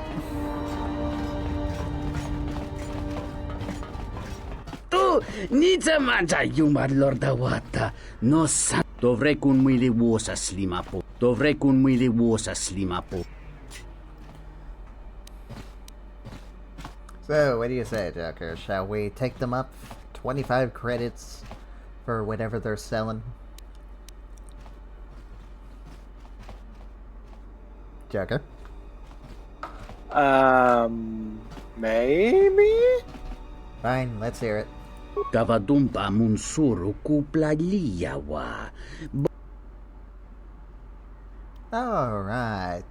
Tu nița manta yumar lorda wata. No sa. Dovrei kun mwili wosa slimapo. Dovrei kun mwili wosa slimapo. So, what do you say, Joker? Shall we take them up 25 credits for whatever they're selling? Joker? Maybe? Fine, let's hear it. Kavadumpa munsuru kupla liyawa. Alright.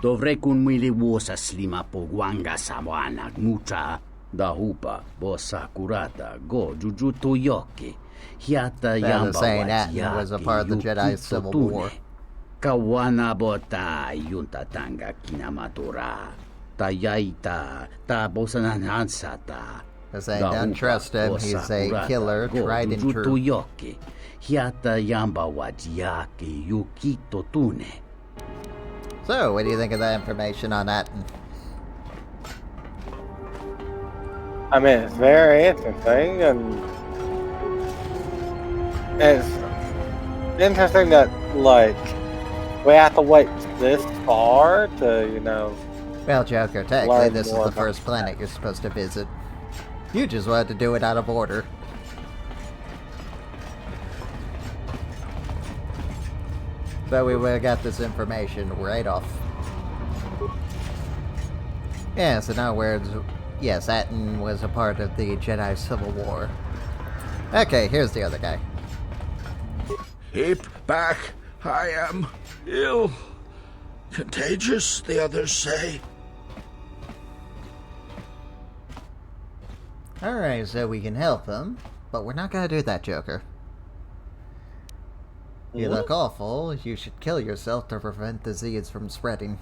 Dovrei kun mwili wosa slimapo gwanga sawana mucha. Dahupa bosa kurata go jujuto yoke. Hiata yamba saying that was a part of the Jedi Civil War. Kawana bota yunta tanga kinamatura. Tayaita ta bosananansata. Because I don't trust him, he's a killer, tried and true. Hiata yamba wajiake yukito tune. So, what do you think of that information on that? I mean, it's very interesting, and it's interesting that, like, we have to wait this far to, you know... Well, Joker, technically this is the first planet you're supposed to visit. You just wanted to do it out of order. But we would have got this information right off. Yeah, so now yes, Atton was a part of the Jedi Civil War. Okay, here's the other guy. Keep back. I am ill. Contagious, the others say. Alright, so we can help him, but we're not gonna do that, Joker. You look awful. You should kill yourself to prevent disease from spreading.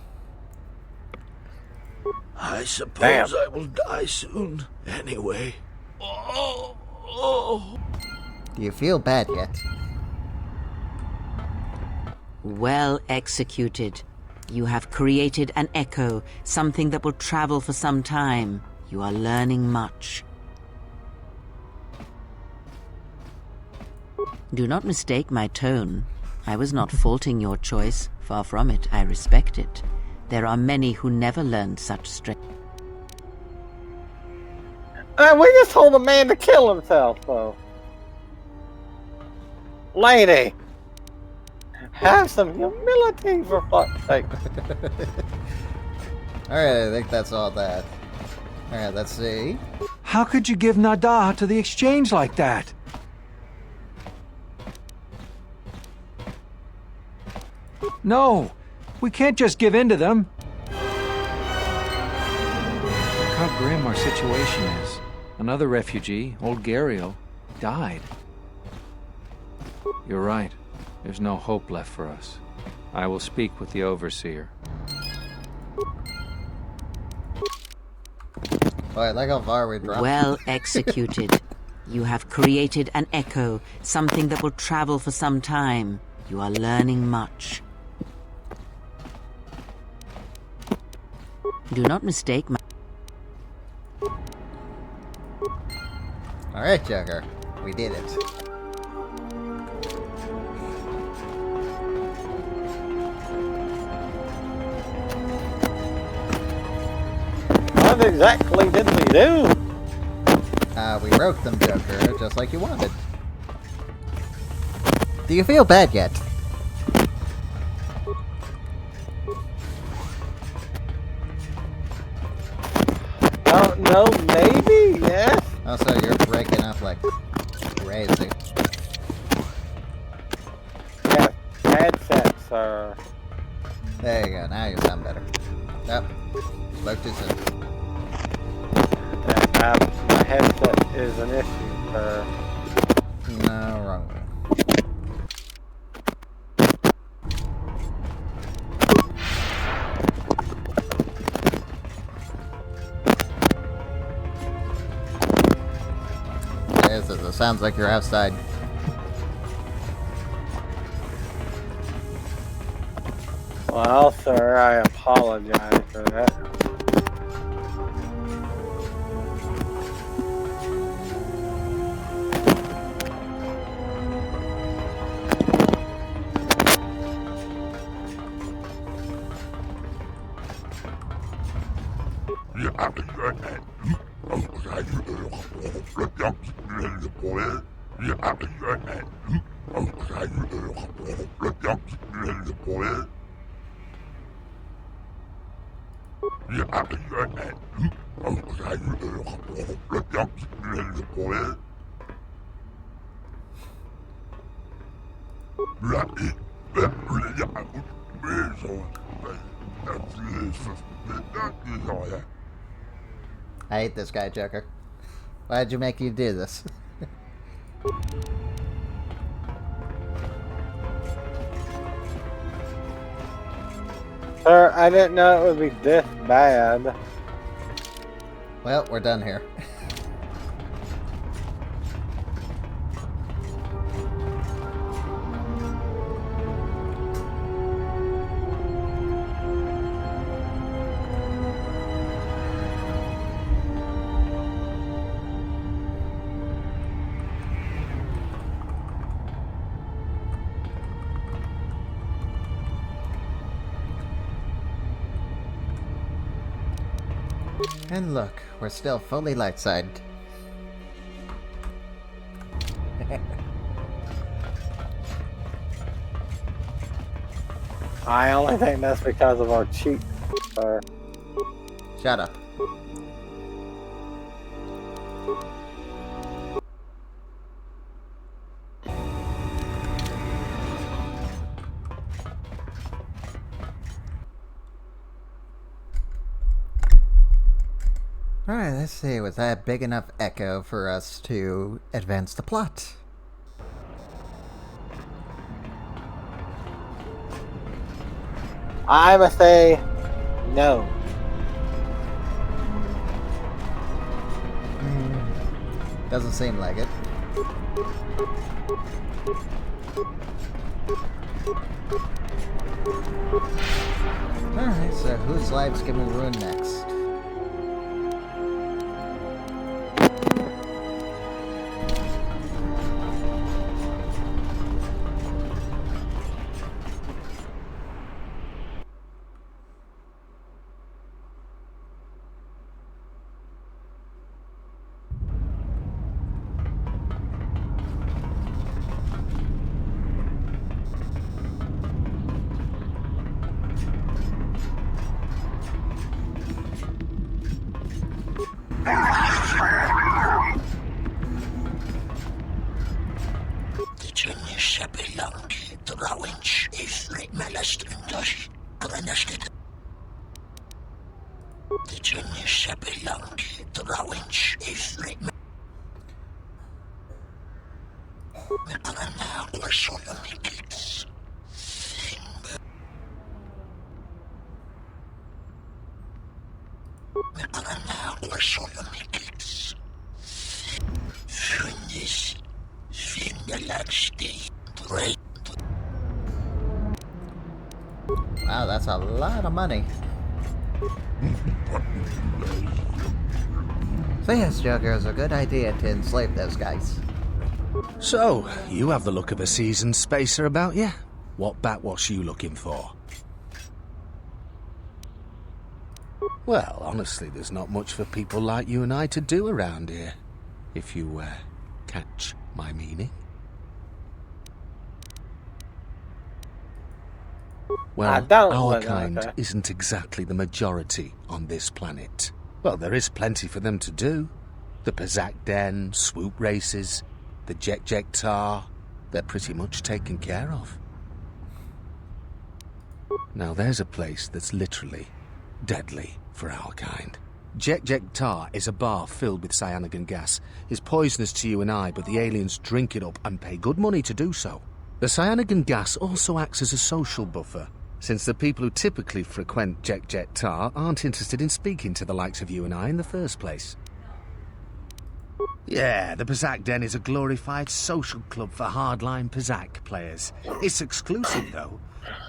I suppose I will die soon, anyway. Do you feel bad yet? Well executed. You have created an echo, something that will travel for some time. You are learning much. Do not mistake my tone. I was not faulting your choice. Far from it, I respect it. There are many who never learned such strength. We just told a man to kill himself, though. Lady! Have some humility, for fuck's sake. Alright, I think that's all that. Alright, let's see. How could you give Nada to the exchange like that? No! We can't just give in to them! Look how grim our situation is. Another refugee, old Gariel, died. You're right. There's no hope left for us. I will speak with the Overseer. Alright, look how far we dropped. Well executed. You have created an echo, something that will travel for some time. You are learning much. Do not mistake my... Alright, Joker. We did it. What exactly did we do? We broke them, Joker, just like you wanted. Do you feel bad yet? Don't know, maybe, yes? Also, you're breaking up like crazy. Yeah, headsets are... There you go, now you sound better. Yep, spoke too soon. My headset is an issue, sir. No, wrong way. It sounds like you're outside. Well, sir, I apologize for that. I hate this guy, Joker. Why'd you make you do this? Sir, I didn't know it would be this bad. Well, we're done here. And look, we're still fully light-sided. I only think that's because of our cheap, sir. Shut up. Alright, let's see. Was that big enough echo for us to advance the plot? I must say no. Doesn't seem like it. Alright, so whose lives can we ruin next? Wow, that's a lot of money. So yes, Joker, it's a good idea to enslave those guys. So, you have the look of a seasoned spacer about you. What backwash you looking for? Well, honestly, there's not much for people like you and I to do around here. If you, catch my meaning. Well, our kind isn't exactly the majority on this planet. Well, there is plenty for them to do. The Pazak Den, swoop races, the Jek Tar, they're pretty much taken care of. Now there's a place that's literally deadly for our kind. Jek Tar is a bar filled with cyanogen gas. It's poisonous to you and I, but the aliens drink it up and pay good money to do so. The cyanogen gas also acts as a social buffer, since the people who typically frequent Jek Tar aren't interested in speaking to the likes of you and I in the first place. Yeah, the Pazak Den is a glorified social club for hardline Pazak players. It's exclusive, though,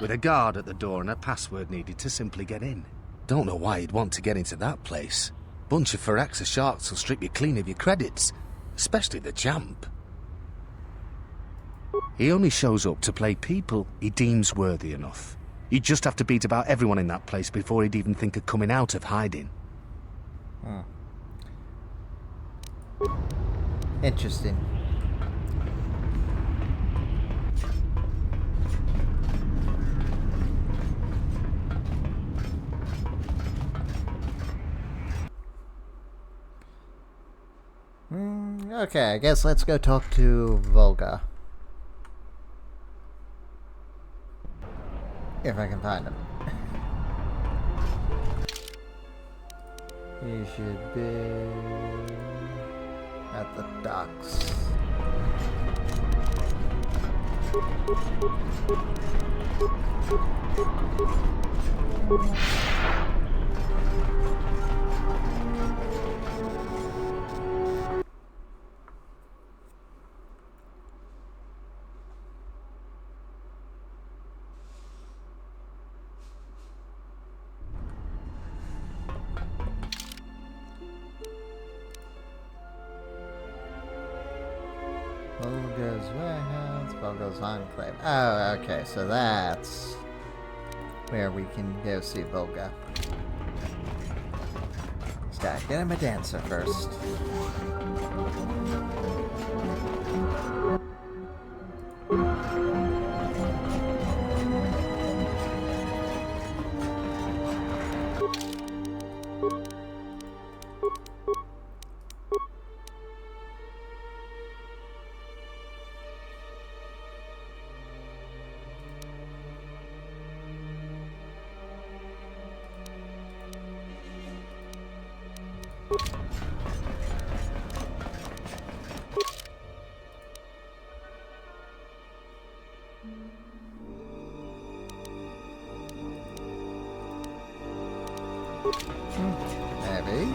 with a guard at the door and a password needed to simply get in. Don't know why you'd want to get into that place. Bunch of Firaxa sharks will strip you clean of your credits, especially the champ. He only shows up to play people he deems worthy enough. You'd just have to beat about everyone in that place before he'd even think of coming out of hiding. Interesting. Okay, I guess let's go talk to Volga. If I can find him. He should be at the docks. Volga's warehouse, Volga's enclave. Oh, okay, so that's where we can go see Volga. Okay, get him a dancer first. Maybe.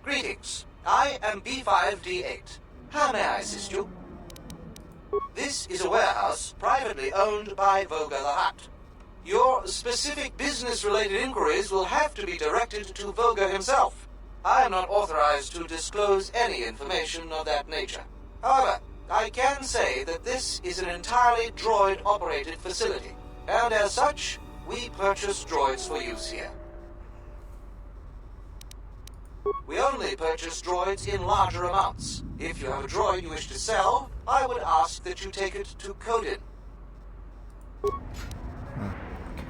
Greetings. I am B5D8. How may I assist you? This is a warehouse privately owned by Voga the Hutt. Your specific business-related inquiries will have to be directed to Voga himself. I am not authorized to disclose any information of that nature. However, I can say that this is an entirely droid-operated facility, and as such, we purchase droids for use here. We only purchase droids in larger amounts. If you have a droid you wish to sell, I would ask that you take it to Codin.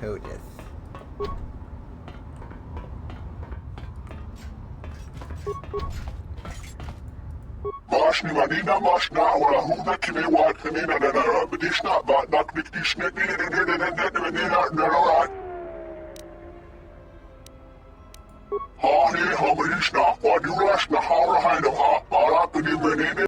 Codith. Mashni Manina Mashna, or who the Kine Wat Kanina, and Abdishna, but not Nikishnik, Hani Hamarishna, what you rush the Hara of Ha, Barakani Benini.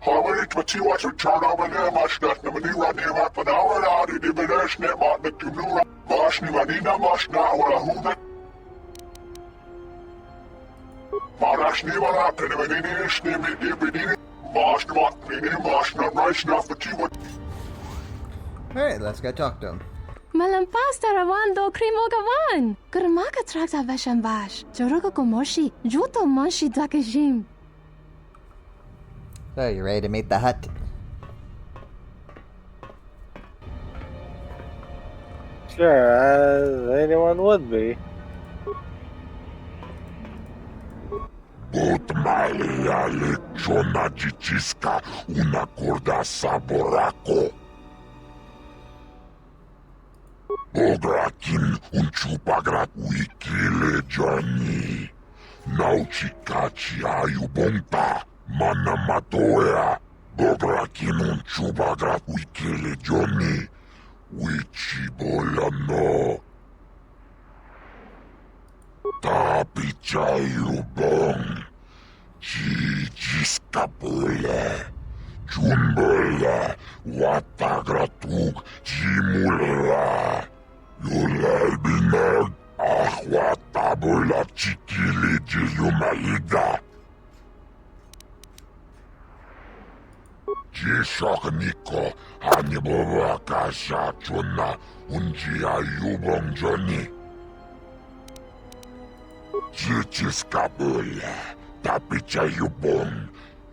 Hamari Twati to turn over there, Mashna, Namani Radiva, Panawa, the Divinesh, Nemat, the Tumura, Mashni Manina Mashna, or who the Marashni Marak, and Benini, Snimmy, Dibini, Mashna, Mini, Mashna, Rashna, Fatiwa. Alright, let's go talk to him. Malampas tarawando krimogawan. Gurmaka trakta veshambash. Joroga gomoshi. Juto monshi dakajim. So, you ready to meet the Hutt? Sure, as anyone would be. Botmalia lechona chichiska una corda saboraco. Bograkin un chupagrat wikile jani. Nauchikachi ayubonta. Manamatoya. Bograkin un chupagrat wikile jani. Wichibolano. Tapichayubong. Chichiskapule. Jumbula. Watagratug. Jimula. Yulalbinag. Ahwatabula chikili jiyumaliga. Jishokniko. Hanibova kasha chuna. Unji ayubong joni. Chichiskapule. Tapichayubong.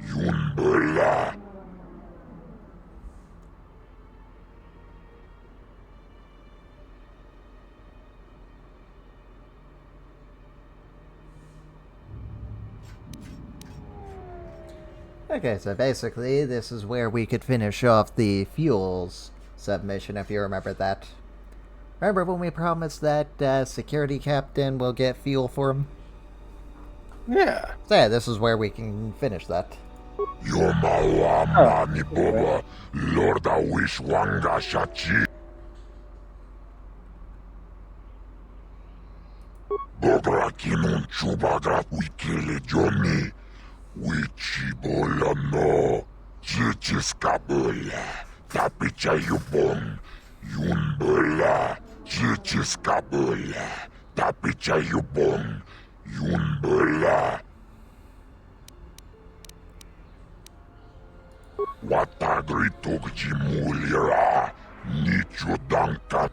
Yumbula. Okay, so basically, this is where we could finish off the fuels submission, if you remember that. Remember when we promised that security captain will get fuel for him? Yeah. So yeah, this is where we can finish that. Yomawa Mani Boba, Lord Wish Wanga Shachi. Bobrakinun chubagra wikele jomi. Wichibola no. Chichiskabola. Tapichayubon. Yunbola. Chichiskabola. Tapichayubon. Yunbola. Watagritok jimulira. Nicho danka.